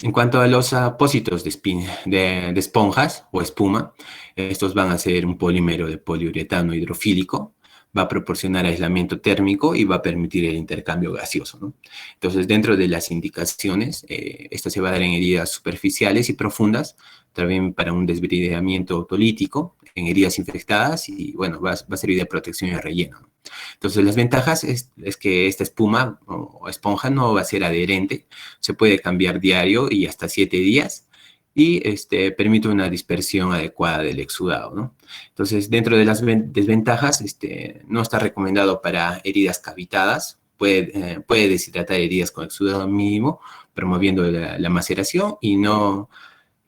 En cuanto a los apósitos de esponjas o espuma, estos van a ser un polímero de poliuretano hidrofílico, va a proporcionar aislamiento térmico y va a permitir el intercambio gaseoso, ¿no? Entonces, dentro de las indicaciones, esto se va a dar en heridas superficiales y profundas, también para un desbridamiento autolítico en heridas infectadas y, bueno, va a servir de protección y relleno. Entonces, las ventajas es que esta espuma o esponja no va a ser adherente, se puede cambiar diario y hasta 7 días, y permite una dispersión adecuada del exudado, ¿no? Entonces, dentro de las desventajas, no está recomendado para heridas cavitadas, puede deshidratar heridas con exudado mínimo, promoviendo la maceración, y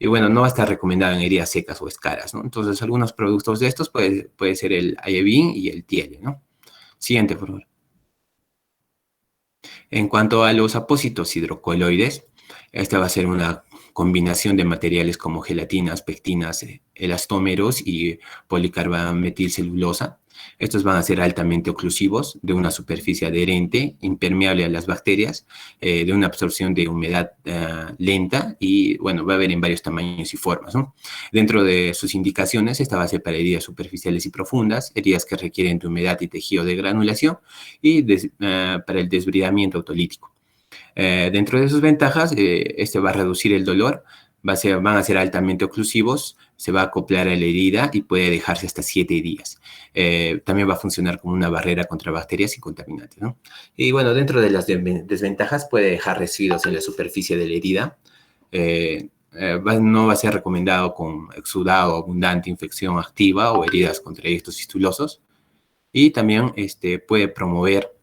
bueno, no va a estar recomendado en heridas secas o escaras, ¿no? Entonces, algunos productos de estos puede ser el Ayevin y el Tiele, ¿no? Siguiente, por favor. En cuanto a los apósitos hidrocoloides, esta va a ser una combinación de materiales como gelatinas, pectinas, elastómeros y policarbametilcelulosa. Estos van a ser altamente oclusivos, de una superficie adherente, impermeable a las bacterias, de una absorción de humedad lenta y, bueno, va a haber en varios tamaños y formas, ¿no? Dentro de sus indicaciones, esta va a ser para heridas superficiales y profundas, heridas que requieren de humedad y tejido de granulación y para el desbridamiento autolítico. Dentro de sus ventajas, va a reducir el dolor, van a ser altamente oclusivos, se va a acoplar a la herida y puede dejarse hasta 7 días. También va a funcionar como una barrera contra bacterias y contaminantes, ¿no? Y bueno, dentro de las desventajas puede dejar residuos en la superficie de la herida. No va a ser recomendado con exudado, abundante, infección activa o heridas con trayectos fistulosos. Y también puede promover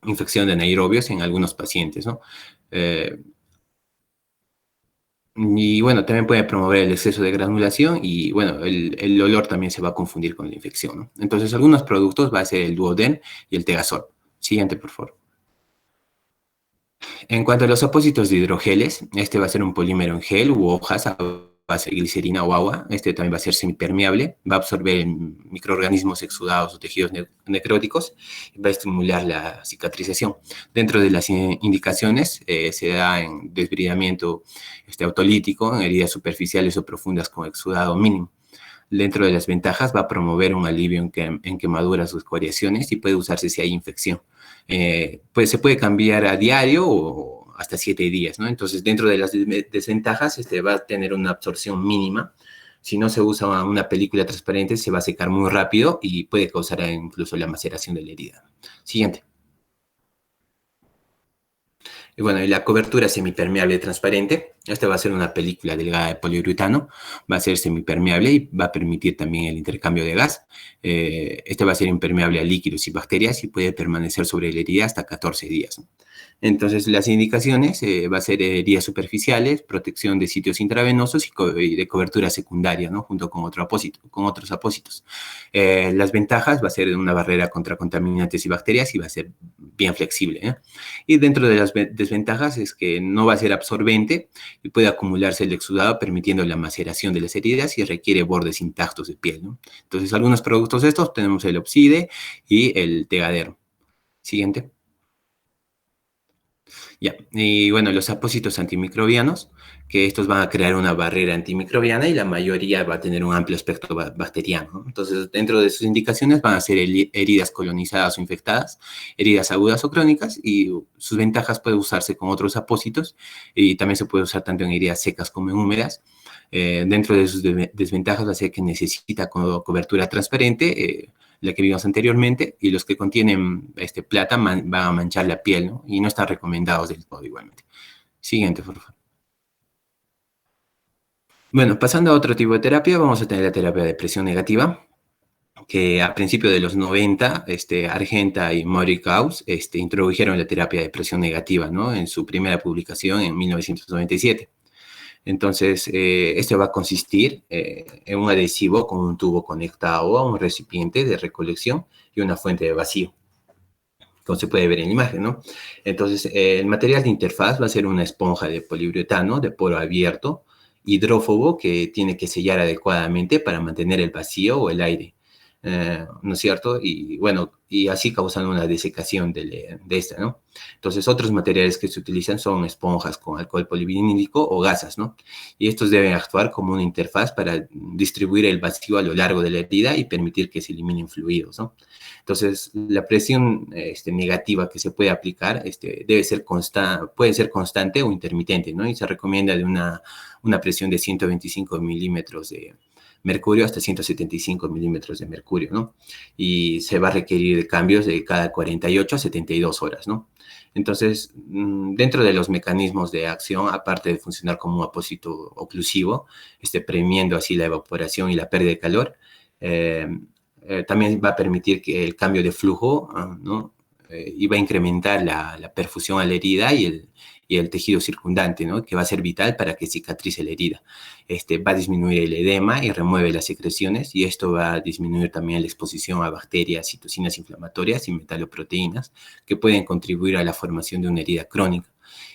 infección de anaerobios en algunos pacientes, ¿no? Y bueno, también puede promover el exceso de granulación y, bueno, el olor también se va a confundir con la infección, ¿no? Entonces, algunos productos va a ser el Duoden y el Tegasol. Siguiente, por favor. En cuanto a los apósitos de hidrogeles, va a ser un polímero en gel u hojas a base de glicerina o agua. También va a ser semipermeable, va a absorber microorganismos exudados o tejidos necróticos y va a estimular la cicatrización. Dentro de las indicaciones se da en desbridamiento autolítico, en heridas superficiales o profundas con exudado mínimo. Dentro de las ventajas va a promover un alivio en quemaduras o escoriaciones y puede usarse si hay infección. Pues se puede cambiar a diario o hasta 7 días, ¿no? Entonces, dentro de las desventajas, va a tener una absorción mínima. Si no se usa una película transparente, se va a secar muy rápido y puede causar incluso la maceración de la herida. Siguiente. Y bueno, y la cobertura semipermeable transparente, esta va a ser una película delgada de poliuretano, va a ser semipermeable y va a permitir también el intercambio de gas. Va a ser impermeable a líquidos y bacterias y puede permanecer sobre la herida hasta 14 días, ¿no? Entonces, las indicaciones va a ser heridas superficiales, protección de sitios intravenosos y de cobertura secundaria, ¿no? Junto con otros apósitos. Las ventajas va a ser una barrera contra contaminantes y bacterias y va a ser bien flexible, ¿eh? Y dentro de las desventajas es que no va a ser absorbente y puede acumularse el exudado permitiendo la maceración de las heridas y requiere bordes intactos de piel, ¿no? Entonces, algunos productos de estos tenemos el Opside y el Tegaderm. Siguiente. Ya, y bueno, los apósitos antimicrobianos, que estos van a crear una barrera antimicrobiana y la mayoría va a tener un amplio espectro bacteriano, ¿no? Entonces, dentro de sus indicaciones van a ser heridas colonizadas o infectadas, heridas agudas o crónicas, y sus ventajas puede usarse con otros apósitos y también se puede usar tanto en heridas secas como en húmedas. Dentro de sus desventajas va a ser que necesita cobertura transparente, la que vimos anteriormente, y los que contienen plata van a manchar la piel, ¿no? Y no están recomendados del todo igualmente. Siguiente, por favor. Bueno, pasando a otro tipo de terapia, vamos a tener la terapia de presión negativa, que a principios de los 90, Argenta y Morikaus introdujeron la terapia de presión negativa, ¿no? En su primera publicación en 1997. Entonces, va a consistir en un adhesivo con un tubo conectado a un recipiente de recolección y una fuente de vacío, como se puede ver en la imagen, ¿no? Entonces, el material de interfaz va a ser una esponja de poliuretano de poro abierto, hidrófobo, que tiene que sellar adecuadamente para mantener el vacío o el aire. ¿no es cierto? Y bueno, y así causando una desecación de esta, ¿no? Entonces, otros materiales que se utilizan son esponjas con alcohol polivinílico o gasas, ¿no? Y estos deben actuar como una interfaz para distribuir el vacío a lo largo de la herida y permitir que se eliminen fluidos, ¿no? Entonces, la presión negativa que se puede aplicar debe ser puede ser constante o intermitente, ¿no? Y se recomienda de una presión de 125 milímetros de mercurio hasta 175 milímetros de mercurio, ¿no? Y se va a requerir de cambios de cada 48 a 72 horas, ¿no? Entonces, dentro de los mecanismos de acción, aparte de funcionar como un apósito oclusivo, premiendo así la evaporación y la pérdida de calor, también va a permitir que el cambio de flujo, ¿no? Y va a incrementar la perfusión a la herida y el tejido circundante, ¿no? Que va a ser vital para que cicatrice la herida. Va a disminuir el edema y remueve las secreciones, y esto va a disminuir también la exposición a bacterias, citocinas inflamatorias y metaloproteínas que pueden contribuir a la formación de una herida crónica.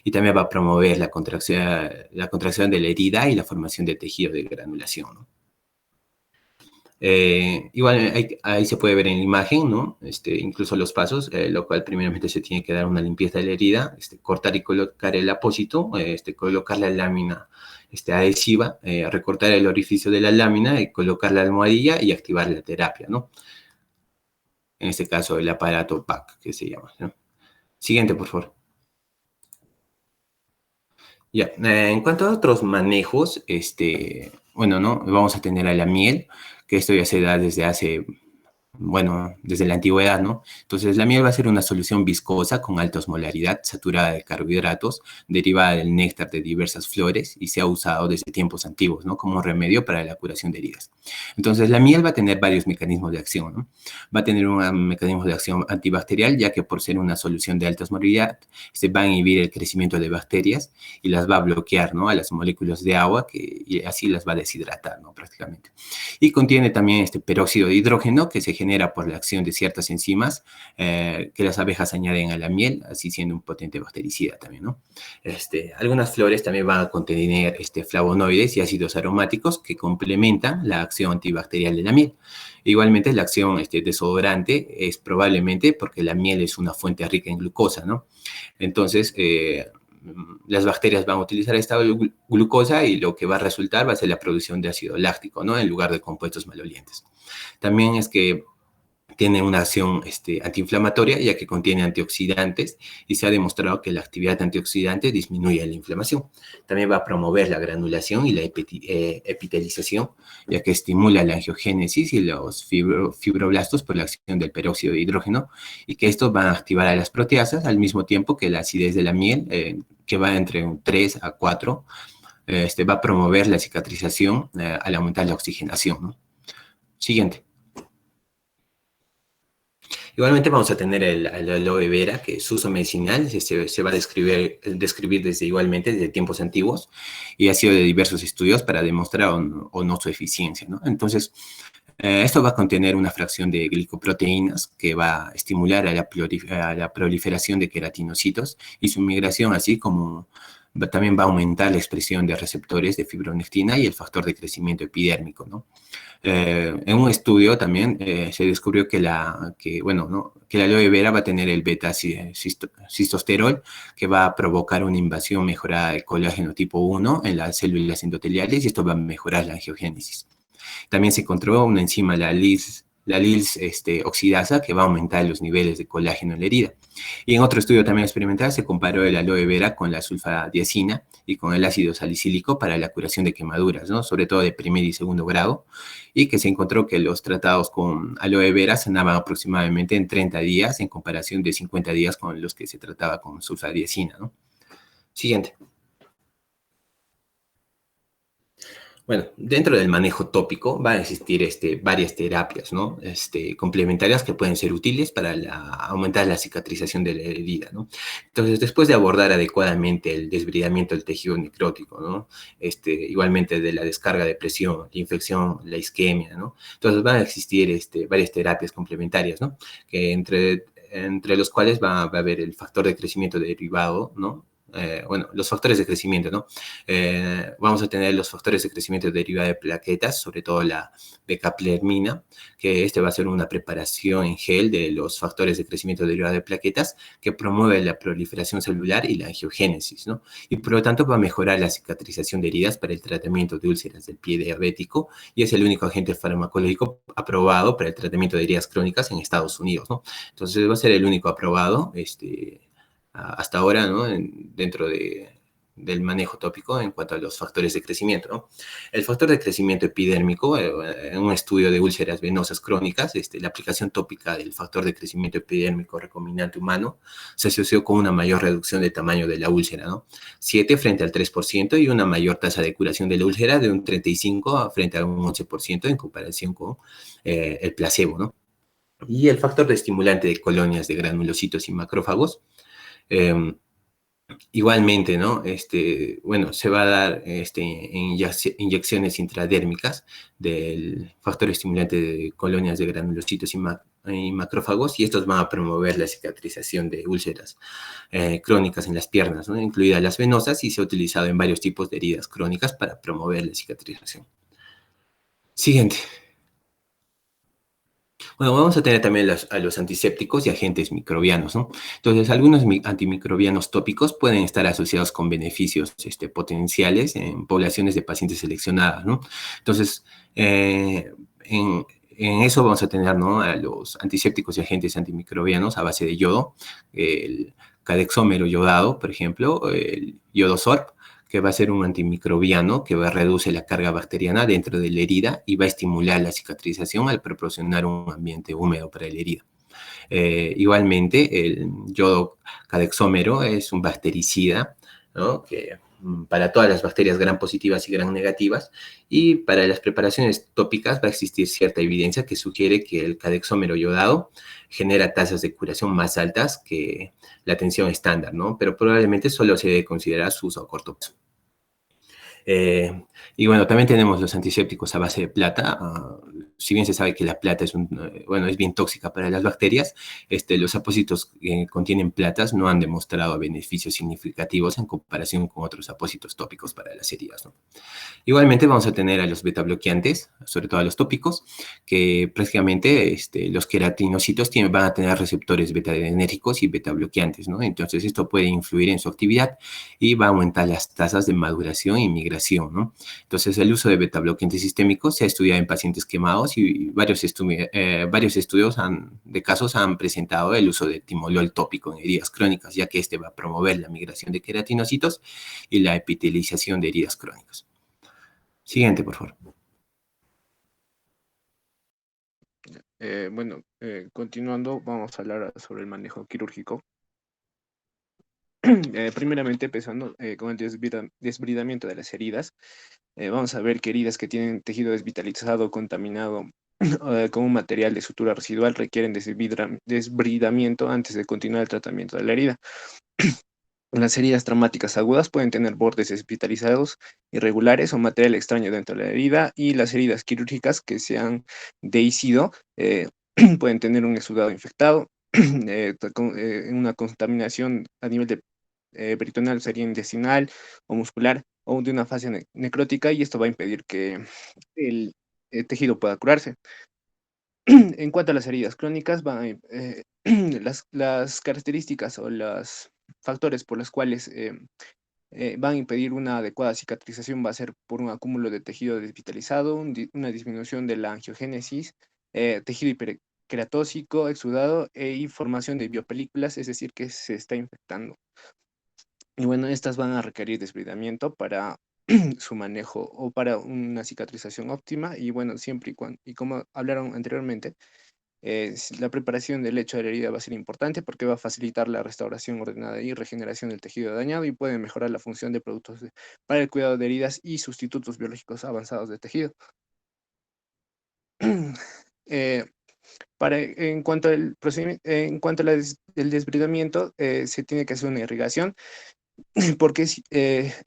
Y también va a promover la contracción de la herida y la formación de tejido de granulación, ¿no? Igual ahí se puede ver en la imagen, ¿no? Incluso los pasos, lo cual primeramente se tiene que dar una limpieza de la herida, cortar y colocar el apósito, colocar la lámina adhesiva, recortar el orificio de la lámina, colocar la almohadilla y activar la terapia, ¿no? En este caso, el aparato PAC, que se llama, ¿no? Siguiente, por favor. Ya, en cuanto a otros manejos, bueno, ¿no? Vamos a tener a la miel, que esto ya se da desde la antigüedad, ¿no? Entonces, la miel va a ser una solución viscosa con alta osmolaridad, saturada de carbohidratos, derivada del néctar de diversas flores, y se ha usado desde tiempos antiguos, ¿no? Como remedio para la curación de heridas. Entonces, la miel va a tener varios mecanismos de acción, ¿no? Va a tener un mecanismo de acción antibacterial, ya que por ser una solución de alta osmolaridad, va a inhibir el crecimiento de bacterias y las va a bloquear, ¿no? A las moléculas de agua, y así las va a deshidratar, ¿no? Prácticamente. Y contiene también peróxido de hidrógeno, que se genera por la acción de ciertas enzimas que las abejas añaden a la miel, así siendo un potente bactericida también, ¿no? Algunas flores también van a contener flavonoides y ácidos aromáticos que complementan la acción antibacterial de la miel. Igualmente, la acción desodorante es probablemente porque la miel es una fuente rica en glucosa, ¿no? Entonces, las bacterias van a utilizar esta glucosa, y lo que va a resultar va a ser la producción de ácido láctico, ¿no? En lugar de compuestos malolientes. También es que tiene una acción antiinflamatoria, ya que contiene antioxidantes, y se ha demostrado que la actividad antioxidante disminuye la inflamación. También va a promover la granulación y la epitelización, ya que estimula la angiogénesis y los fibroblastos por la acción del peróxido de hidrógeno, y que estos van a activar a las proteasas al mismo tiempo que la acidez de la miel, que va entre un 3 a 4, va a promover la cicatrización al aumentar la oxigenación, ¿no? Siguiente. Igualmente vamos a tener el aloe vera, que su uso medicinal se va a describir desde tiempos antiguos, y ha sido de diversos estudios para demostrar o no su eficiencia, ¿no? Entonces, esto va a contener una fracción de glicoproteínas que va a estimular a la proliferación de queratinocitos y su migración, así como también va a aumentar la expresión de receptores de fibronectina y el factor de crecimiento epidérmico, ¿no? En un estudio también se descubrió que la aloe vera va a tener el beta-cistosterol, que va a provocar una invasión mejorada de colágeno tipo 1 en las células endoteliales, y esto va a mejorar la angiogénesis. También se encontró una enzima, la Lils oxidasa, que va a aumentar los niveles de colágeno en la herida. Y en otro estudio también experimental se comparó el aloe vera con la sulfadiazina y con el ácido salicílico para la curación de quemaduras, ¿no? Sobre todo de primer y segundo grado, y que se encontró que los tratados con aloe vera sanaban aproximadamente en 30 días en comparación de 50 días con los que se trataba con sulfadiazina, ¿no? Siguiente. Bueno, dentro del manejo tópico van a existir varias terapias, ¿no? Complementarias, que pueden ser útiles para aumentar la cicatrización de la herida, ¿no? Entonces, después de abordar adecuadamente el desbridamiento del tejido necrótico, ¿no? Igualmente de la descarga de presión, la infección, la isquemia, ¿no? Entonces, van a existir varias terapias complementarias, ¿no? Que entre los cuales va a haber el factor de crecimiento derivado, ¿no? bueno, los factores de crecimiento, ¿no? Vamos a tener los factores de crecimiento derivada de plaquetas, sobre todo la becaplermina, que va a ser una preparación en gel de los factores de crecimiento derivada de plaquetas que promueve la proliferación celular y la angiogénesis, ¿no? Y por lo tanto va a mejorar la cicatrización de heridas para el tratamiento de úlceras del pie diabético y es el único agente farmacológico aprobado para el tratamiento de heridas crónicas en Estados Unidos, ¿no? Entonces va a ser el único aprobado, hasta ahora, ¿no? Dentro del manejo tópico en cuanto a los factores de crecimiento, ¿no? El factor de crecimiento epidérmico, en un estudio de úlceras venosas crónicas, la aplicación tópica del factor de crecimiento epidérmico recombinante humano se asoció con una mayor reducción de tamaño de la úlcera, ¿no? 7 frente al 3% y una mayor tasa de curación de la úlcera de un 35 frente a un 11% en comparación con el placebo, ¿no? Y el factor de estimulante de colonias de granulocitos y macrófagos, igualmente, ¿no? Bueno, se va a dar inyecciones intradérmicas del factor estimulante de colonias de granulocitos y macrófagos, y estos van a promover la cicatrización de úlceras crónicas en las piernas, ¿no? Incluidas las venosas, y se ha utilizado en varios tipos de heridas crónicas para promover la cicatrización. Siguiente. Bueno, vamos a tener también a los antisépticos y agentes microbianos, ¿no? Entonces, algunos antimicrobianos tópicos pueden estar asociados con beneficios potenciales en poblaciones de pacientes seleccionadas, ¿no? Entonces, en eso vamos a tener, ¿no?, a los antisépticos y agentes antimicrobianos a base de yodo, el cadexómero yodado, por ejemplo, el yodosorb, que va a ser un antimicrobiano que va a reducir la carga bacteriana dentro de la herida y va a estimular la cicatrización al proporcionar un ambiente húmedo para la herida. Igualmente, el yodo cadexómero es un bactericida, ¿no?, que para todas las bacterias gram positivas y gram negativas, y para las preparaciones tópicas va a existir cierta evidencia que sugiere que el cadexómero yodado genera tasas de curación más altas que la tensión estándar, ¿no? Pero probablemente solo se debe considerar su uso a corto plazo. Y bueno, también tenemos los antisépticos a base de plata. Si bien se sabe que la plata es bien tóxica para las bacterias, los apósitos que contienen platas no han demostrado beneficios significativos en comparación con otros apósitos tópicos para las heridas, ¿no? Igualmente vamos a tener a los betabloqueantes, sobre todo a los tópicos, que prácticamente los queratinocitos van a tener receptores beta-adrenérgicos y beta-bloqueantes, ¿no? Entonces esto puede influir en su actividad y va a aumentar las tasas de maduración y migración, ¿no? Entonces el uso de betabloqueantes sistémicos se ha estudiado en pacientes quemados y varios estudios de casos han presentado el uso de timolol tópico en heridas crónicas, ya que va a promover la migración de queratinocitos y la epitelización de heridas crónicas. Siguiente, por favor. Continuando, vamos a hablar sobre el manejo quirúrgico. Primeramente, empezando con el desbridamiento de las heridas. Vamos a ver que heridas que tienen tejido desvitalizado o contaminado con un material de sutura residual requieren desbridamiento antes de continuar el tratamiento de la herida. Las heridas traumáticas agudas pueden tener bordes desvitalizados irregulares o material extraño dentro de la herida, y las heridas quirúrgicas que se han deicido pueden tener un exudado infectado, una contaminación a nivel de peritoneal, sería intestinal o muscular, o de una fase necrótica, y esto va a impedir que el tejido pueda curarse. En cuanto a las heridas crónicas, las características o los factores por los cuales van a impedir una adecuada cicatrización va a ser por un acúmulo de tejido desvitalizado, una disminución de la angiogénesis, tejido hiperqueratóxico, exudado y formación de biopelículas, es decir, que se está infectando. Y bueno, estas van a requerir desbridamiento para su manejo o para una cicatrización óptima. Y bueno, siempre y cuando, y como hablaron anteriormente, la preparación del lecho de la herida va a ser importante porque va a facilitar la restauración ordenada y regeneración del tejido dañado, y puede mejorar la función de productos para el cuidado de heridas y sustitutos biológicos avanzados de tejido. En cuanto al procedimiento, el desbridamiento, se tiene que hacer una irrigación porque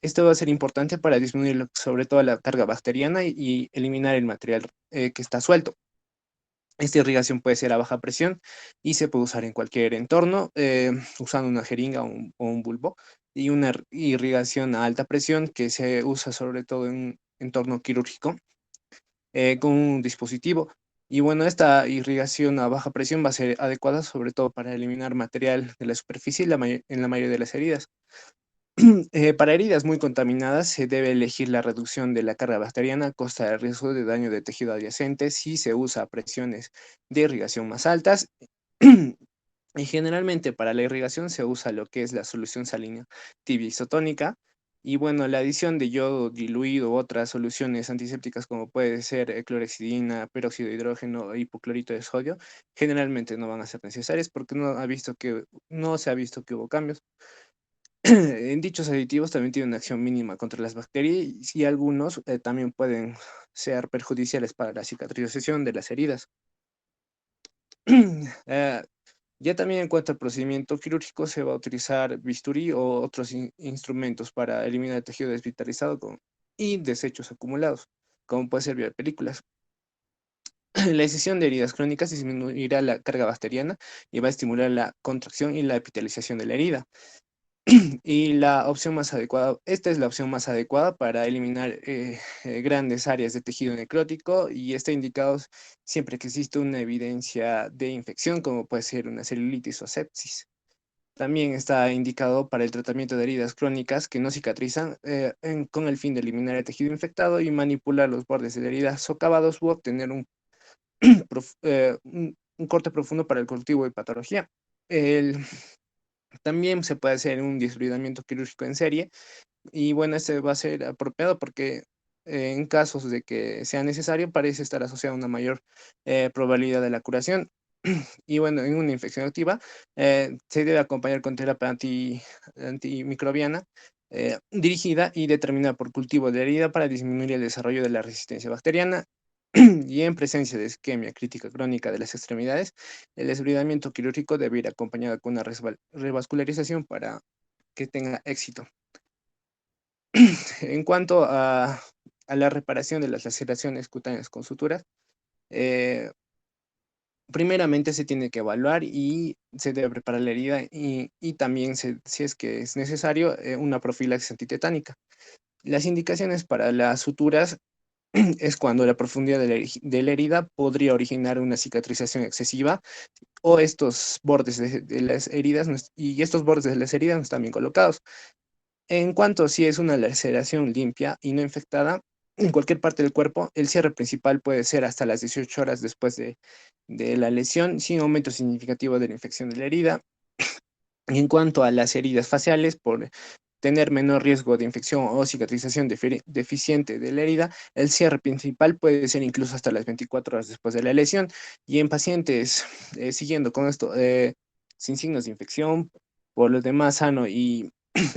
esto va a ser importante para disminuir sobre todo la carga bacteriana y eliminar el material que está suelto. Esta irrigación puede ser a baja presión y se puede usar en cualquier entorno, usando una jeringa o un bulbo. y una irrigación a alta presión que se usa sobre todo en un entorno quirúrgico con un dispositivo. Y bueno, esta irrigación a baja presión va a ser adecuada sobre todo para eliminar material de la superficie en la mayoría de las heridas. Para heridas muy contaminadas se debe elegir la reducción de la carga bacteriana a costa del riesgo de daño de tejido adyacente si se usa a presiones de irrigación más altas. Y generalmente para la irrigación se usa lo que es la solución salina tibia isotónica. Y bueno, la adición de yodo diluido u otras soluciones antisépticas como puede ser clorexidina, peróxido de hidrógeno, hipoclorito de sodio, generalmente no van a ser necesarias porque no se ha visto que hubo cambios. En dichos aditivos también tienen una acción mínima contra las bacterias y algunos también pueden ser perjudiciales para la cicatrización de las heridas. Eh, Ya también en cuanto al procedimiento quirúrgico, se va a utilizar bisturí o otros instrumentos para eliminar el tejido desvitalizado y desechos acumulados, como puede ser vía películas. La incisión de heridas crónicas disminuirá la carga bacteriana y va a estimular la contracción y la epitelización de la herida. Y la opción más adecuada, esta es la opción más adecuada para eliminar grandes áreas de tejido necrótico y está indicado siempre que existe una evidencia de infección, como puede ser una celulitis o sepsis. También está indicado para el tratamiento de heridas crónicas que no cicatrizan con el fin de eliminar el tejido infectado y manipular los bordes de la herida socavados u obtener un corte profundo para el cultivo de patología. También se puede hacer un desbridamiento quirúrgico en serie y bueno, este va a ser apropiado porque en casos de que sea necesario parece estar asociado a una mayor probabilidad de la curación. Y bueno, en una infección activa se debe acompañar con terapia antimicrobiana dirigida y determinada por cultivo de herida para disminuir el desarrollo de la resistencia bacteriana. Y en presencia de isquemia crítica crónica de las extremidades, el desbridamiento quirúrgico debe ir acompañado con una revascularización para que tenga éxito. En cuanto a la reparación de las laceraciones cutáneas con suturas, primeramente se tiene que evaluar y se debe preparar la herida y también, si es que es necesario, una profilaxis antitetánica. Las indicaciones para las suturas es cuando la profundidad de la herida podría originar una cicatrización excesiva o estos bordes de las heridas y estos bordes de las heridas no están bien colocados. En cuanto si es una laceración limpia y no infectada, en cualquier parte del cuerpo, el cierre principal puede ser hasta las 18 horas después de la lesión, sin aumento significativo de la infección de la herida. Y en cuanto a las heridas faciales, por tener menor riesgo de infección o cicatrización deficiente de la herida, el cierre principal puede ser incluso hasta las 24 horas después de la lesión. Y en pacientes, siguiendo con esto, sin signos de infección, por lo demás sano y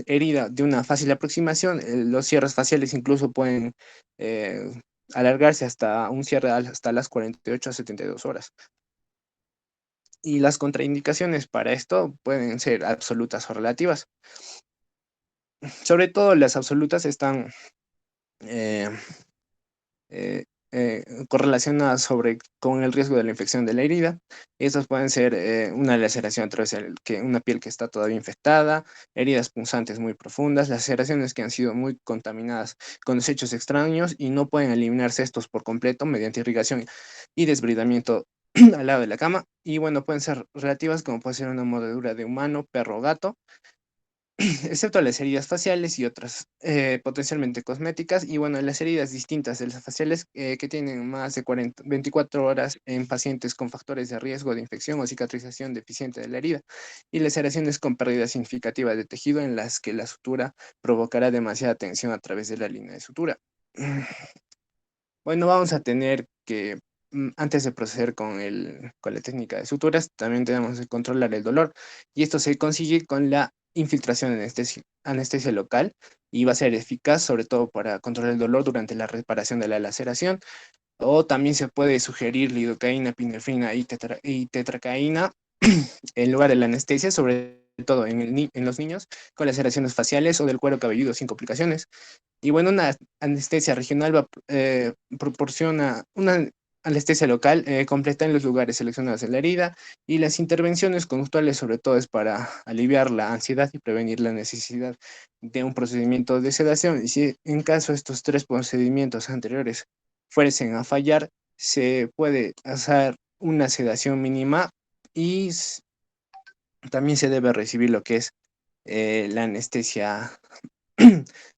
herida de una fácil aproximación, los cierres faciales incluso pueden eh, alargarse hasta un cierre hasta las 48 a 72 horas. Y las contraindicaciones para esto pueden ser absolutas o relativas. Sobre todo las absolutas están eh, correlacionadas con el riesgo de la infección de la herida. Estos pueden ser una laceración a través de una piel que está todavía infectada, heridas punzantes muy profundas, laceraciones que han sido muy contaminadas con desechos extraños y no pueden eliminarse estos por completo mediante irrigación y desbridamiento al lado de la cama. Y bueno, pueden ser relativas como puede ser una mordedura de humano, perro o gato, excepto las heridas faciales y otras potencialmente cosméticas. Y bueno, las heridas distintas de las faciales que tienen más de 24 horas en pacientes con factores de riesgo de infección o cicatrización deficiente de la herida. Y laceraciones con pérdida significativa de tejido en las que la sutura provocará demasiada tensión a través de la línea de sutura. Bueno, vamos a tener que, antes de proceder con la técnica de suturas, también tenemos que controlar el dolor. Y esto se consigue con la infiltración de anestesia local y va a ser eficaz sobre todo para controlar el dolor durante la reparación de la laceración. O también se puede sugerir lidocaína, epinefrina y tetracaína en lugar de la anestesia, sobre todo en los niños con laceraciones faciales o del cuero cabelludo sin complicaciones. Y bueno, una anestesia regional proporciona una anestesia local completa en los lugares seleccionados de la herida, y las intervenciones conductuales sobre todo es para aliviar la ansiedad y prevenir la necesidad de un procedimiento de sedación. Y si en caso estos tres procedimientos anteriores fuesen a fallar, se puede hacer una sedación mínima y también se debe recibir lo que es la anestesia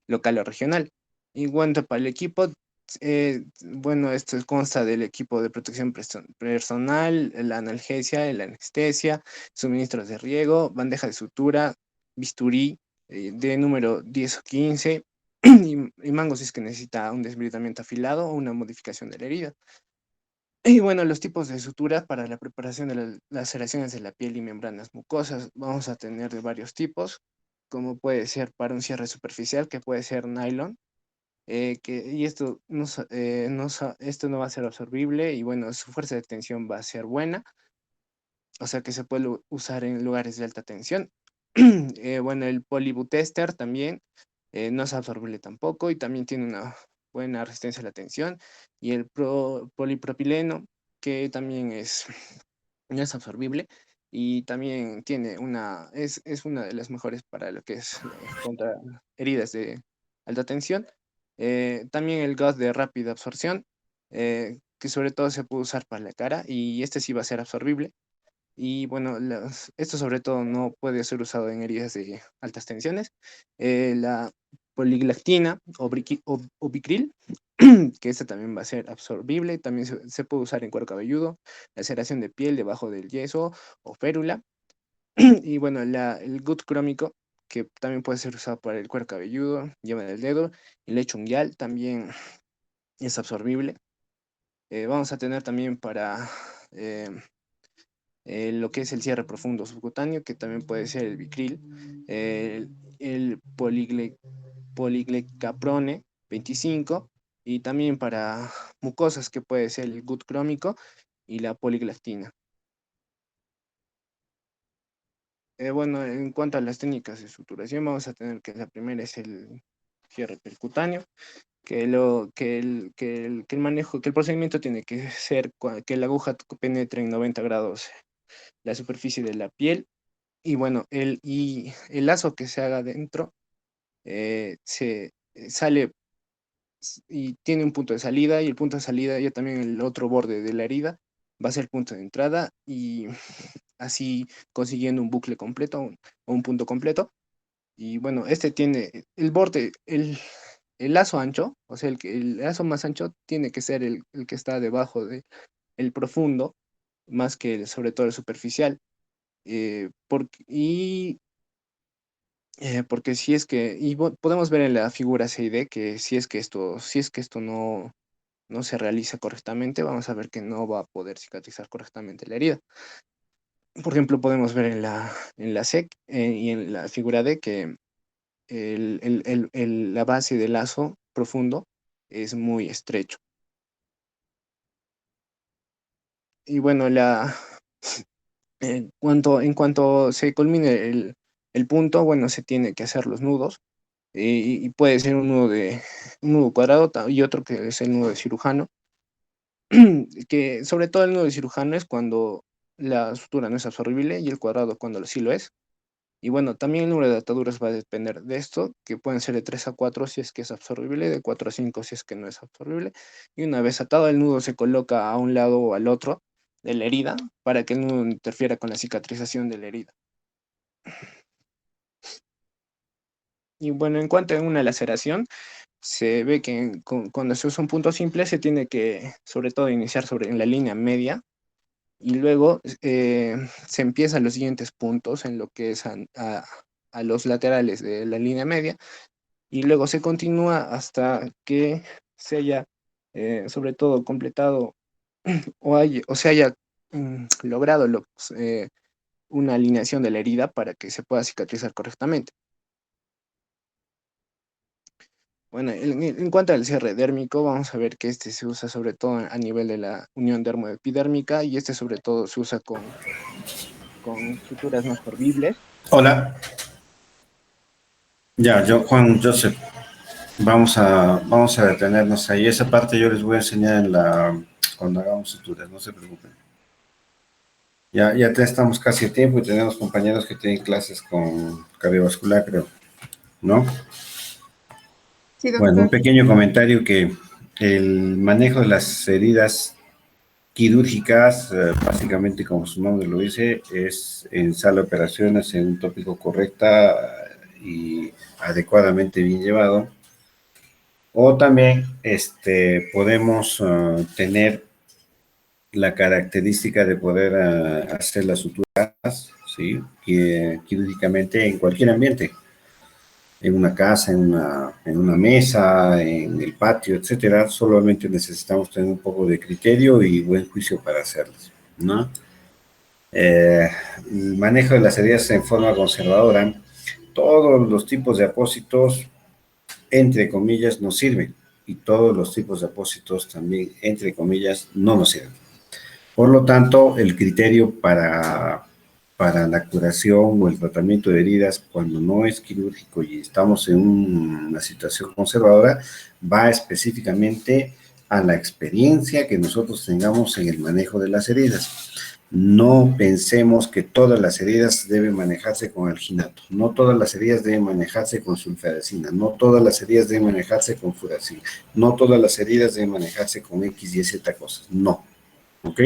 local o regional. Y cuanto para el equipo, bueno, esto consta del equipo de protección personal, la analgesia, la anestesia, suministros de riego, bandeja de sutura, bisturí de número 10 o 15 y mango si es que necesita un desbridamiento afilado o una modificación de la herida. Y bueno, los tipos de sutura para la preparación de las laceraciones de la piel y membranas mucosas vamos a tener de varios tipos, como puede ser para un cierre superficial, que puede ser nylon, y esto esto no va a ser absorbible y bueno, su fuerza de tensión va a ser buena, o sea que se puede usar en lugares de alta tensión. Bueno, el polibutester también no es absorbible tampoco y también tiene una buena resistencia a la tensión. Y el polipropileno, que también no es absorbible y también tiene es una de las mejores para lo que es contra heridas de alta tensión. También el gas de rápida absorción, que sobre todo se puede usar para la cara y este sí va a ser absorbible. Y bueno, esto sobre todo no puede ser usado en heridas de altas tensiones. La poliglactina o Vicril, que esta también va a ser absorbible, también se puede usar en cuero cabelludo, laceración de piel debajo del yeso o férula. Y bueno, el gut crómico, que también puede ser usado para el cuero cabelludo, yema del dedo, y leche unguial también es absorbible. Vamos a tener también para lo que es el cierre profundo subcutáneo, que también puede ser el Vicril, el poliglecaprone 25, y también para mucosas, que puede ser el gut crómico y la poliglactina. Bueno, en cuanto a las técnicas de suturación, vamos a tener que la primera es el cierre percutáneo, que el manejo, que el procedimiento tiene que ser que la aguja penetre en 90 grados la superficie de la piel. Y bueno, el lazo que se haga dentro se sale y tiene un punto de salida, y el punto de salida ya también el otro borde de la herida va a ser el punto de entrada, y así consiguiendo un bucle completo o un punto completo. Y bueno, este tiene el borde, el lazo ancho, o sea, el lazo más ancho tiene que ser el que está debajo del profundo, más que sobre todo el superficial. Porque si es que, podemos ver en la figura C y D que si es que esto no se realiza correctamente, vamos a ver que no va a poder cicatrizar correctamente la herida. Por ejemplo, podemos ver en la C y en la figura D que la base del lazo profundo es muy estrecho. Y bueno, en cuanto se culmine el punto, bueno, se tiene que hacer los nudos, y puede ser un nudo cuadrado y otro que es el nudo de cirujano, que sobre todo el nudo de cirujano es cuando la sutura no es absorbible y el cuadrado cuando sí lo es. Y bueno, también el número de ataduras va a depender de esto, que pueden ser de 3 a 4 si es que es absorbible, de 4 a 5 si es que no es absorbible. Y una vez atado, el nudo se coloca a un lado o al otro de la herida para que el nudo no interfiera con la cicatrización de la herida. Y bueno, en cuanto a una laceración, se ve que cuando se usa un punto simple se tiene que, sobre todo, iniciar en la línea media, y luego se empiezan los siguientes puntos en lo que es a los laterales de la línea media, y luego se continúa hasta que se haya, sobre todo, completado o se haya logrado una alineación de la herida para que se pueda cicatrizar correctamente. Bueno, en cuanto al cierre dérmico, vamos a ver que este se usa sobre todo a nivel de la unión dermoepidérmica, y este sobre todo se usa con suturas no absorbibles. Hola. Ya, Juan Joseph, vamos a detenernos ahí. Esa parte yo les voy a enseñar cuando hagamos suturas, no se preocupen. Ya estamos casi a tiempo y tenemos compañeros que tienen clases con cardiovascular, creo, ¿no? Sí, Bueno, un doctor. pequeño comentario que el manejo de las heridas quirúrgicas, básicamente como su nombre lo dice, es en sala de operaciones en un tópico correcta y adecuadamente bien llevado. O también podemos tener la característica de poder hacer las suturas, ¿sí? Quirúrgicamente en cualquier ambiente, en una casa, en una mesa, en el patio, etcétera. Solamente necesitamos tener un poco de criterio y buen juicio para hacerlas, ¿no? El manejo de las heridas en forma conservadora, todos los tipos de apósitos, entre comillas, nos sirven, y todos los tipos de apósitos también, entre comillas, no nos sirven. Por lo tanto, el criterio para la curación o el tratamiento de heridas cuando no es quirúrgico y estamos en una situación conservadora va específicamente a la experiencia que nosotros tengamos en el manejo de las heridas. No pensemos que todas las heridas deben manejarse con alginato, no todas las heridas deben manejarse con sulfadacina, no todas las heridas deben manejarse con furacil, no todas las heridas deben manejarse con X, Y, Z cosas, no. ¿Ok?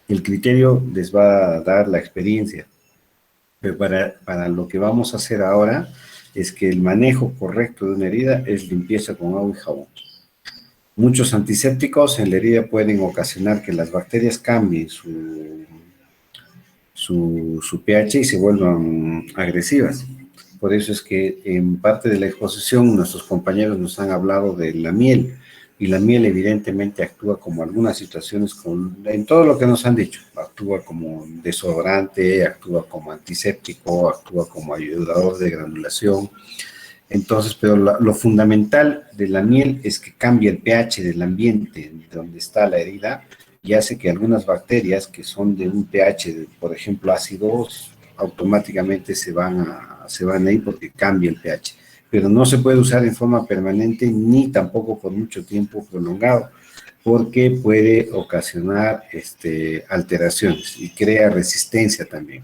El criterio les va a dar la experiencia, pero para lo que vamos a hacer ahora es que el manejo correcto de una herida es limpieza con agua y jabón. Muchos antisépticos en la herida pueden ocasionar que las bacterias cambien su pH y se vuelvan agresivas. Por eso es que en parte de la exposición nuestros compañeros nos han hablado de la miel, y la miel evidentemente actúa como algunas situaciones, en todo lo que nos han dicho, actúa como desodorante, actúa como antiséptico, actúa como ayudador de granulación. Entonces, pero lo fundamental de la miel es que cambia el pH del ambiente donde está la herida y hace que algunas bacterias que son de un pH, por ejemplo, ácido, automáticamente se van ahí porque cambia el pH. Pero no se puede usar en forma permanente ni tampoco por mucho tiempo prolongado, porque puede ocasionar alteraciones y crea resistencia también.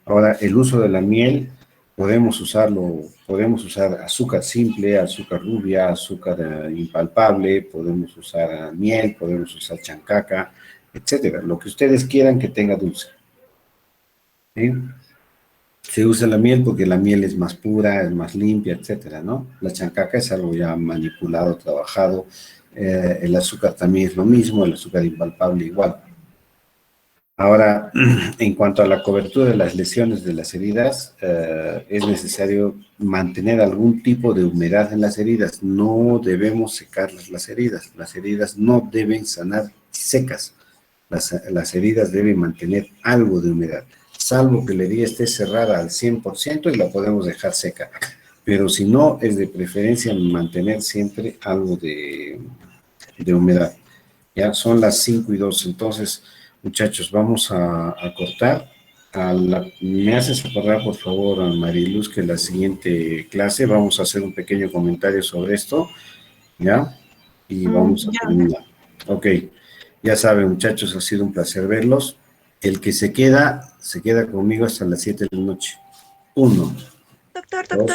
Ahora, el uso de la miel, podemos usar azúcar simple, azúcar rubia, azúcar impalpable, podemos usar miel, podemos usar chancaca, etcétera, lo que ustedes quieran que tenga dulce. ¿Sí? Se usa la miel porque la miel es más pura, es más limpia, etcétera, ¿no? La chancaca es algo ya manipulado, trabajado. El azúcar también es lo mismo, el azúcar impalpable igual. Ahora, en cuanto a la cobertura de las lesiones de las heridas, es necesario mantener algún tipo de humedad en las heridas. No debemos secarlas las heridas no deben sanar secas. Las heridas deben mantener algo de humedad, salvo que la herida esté cerrada al 100% y la podemos dejar seca. Pero si no, es de preferencia mantener siempre algo de humedad. Ya son las 5:02, entonces, muchachos, vamos a cortar. Me haces acordar, por favor, a Mariluz, que la siguiente clase vamos a hacer un pequeño comentario sobre esto, ¿ya? Y vamos a terminar. Ok, ya saben, muchachos, ha sido un placer verlos. El que se queda conmigo hasta las 7 de la noche. 1, Doctor, 2,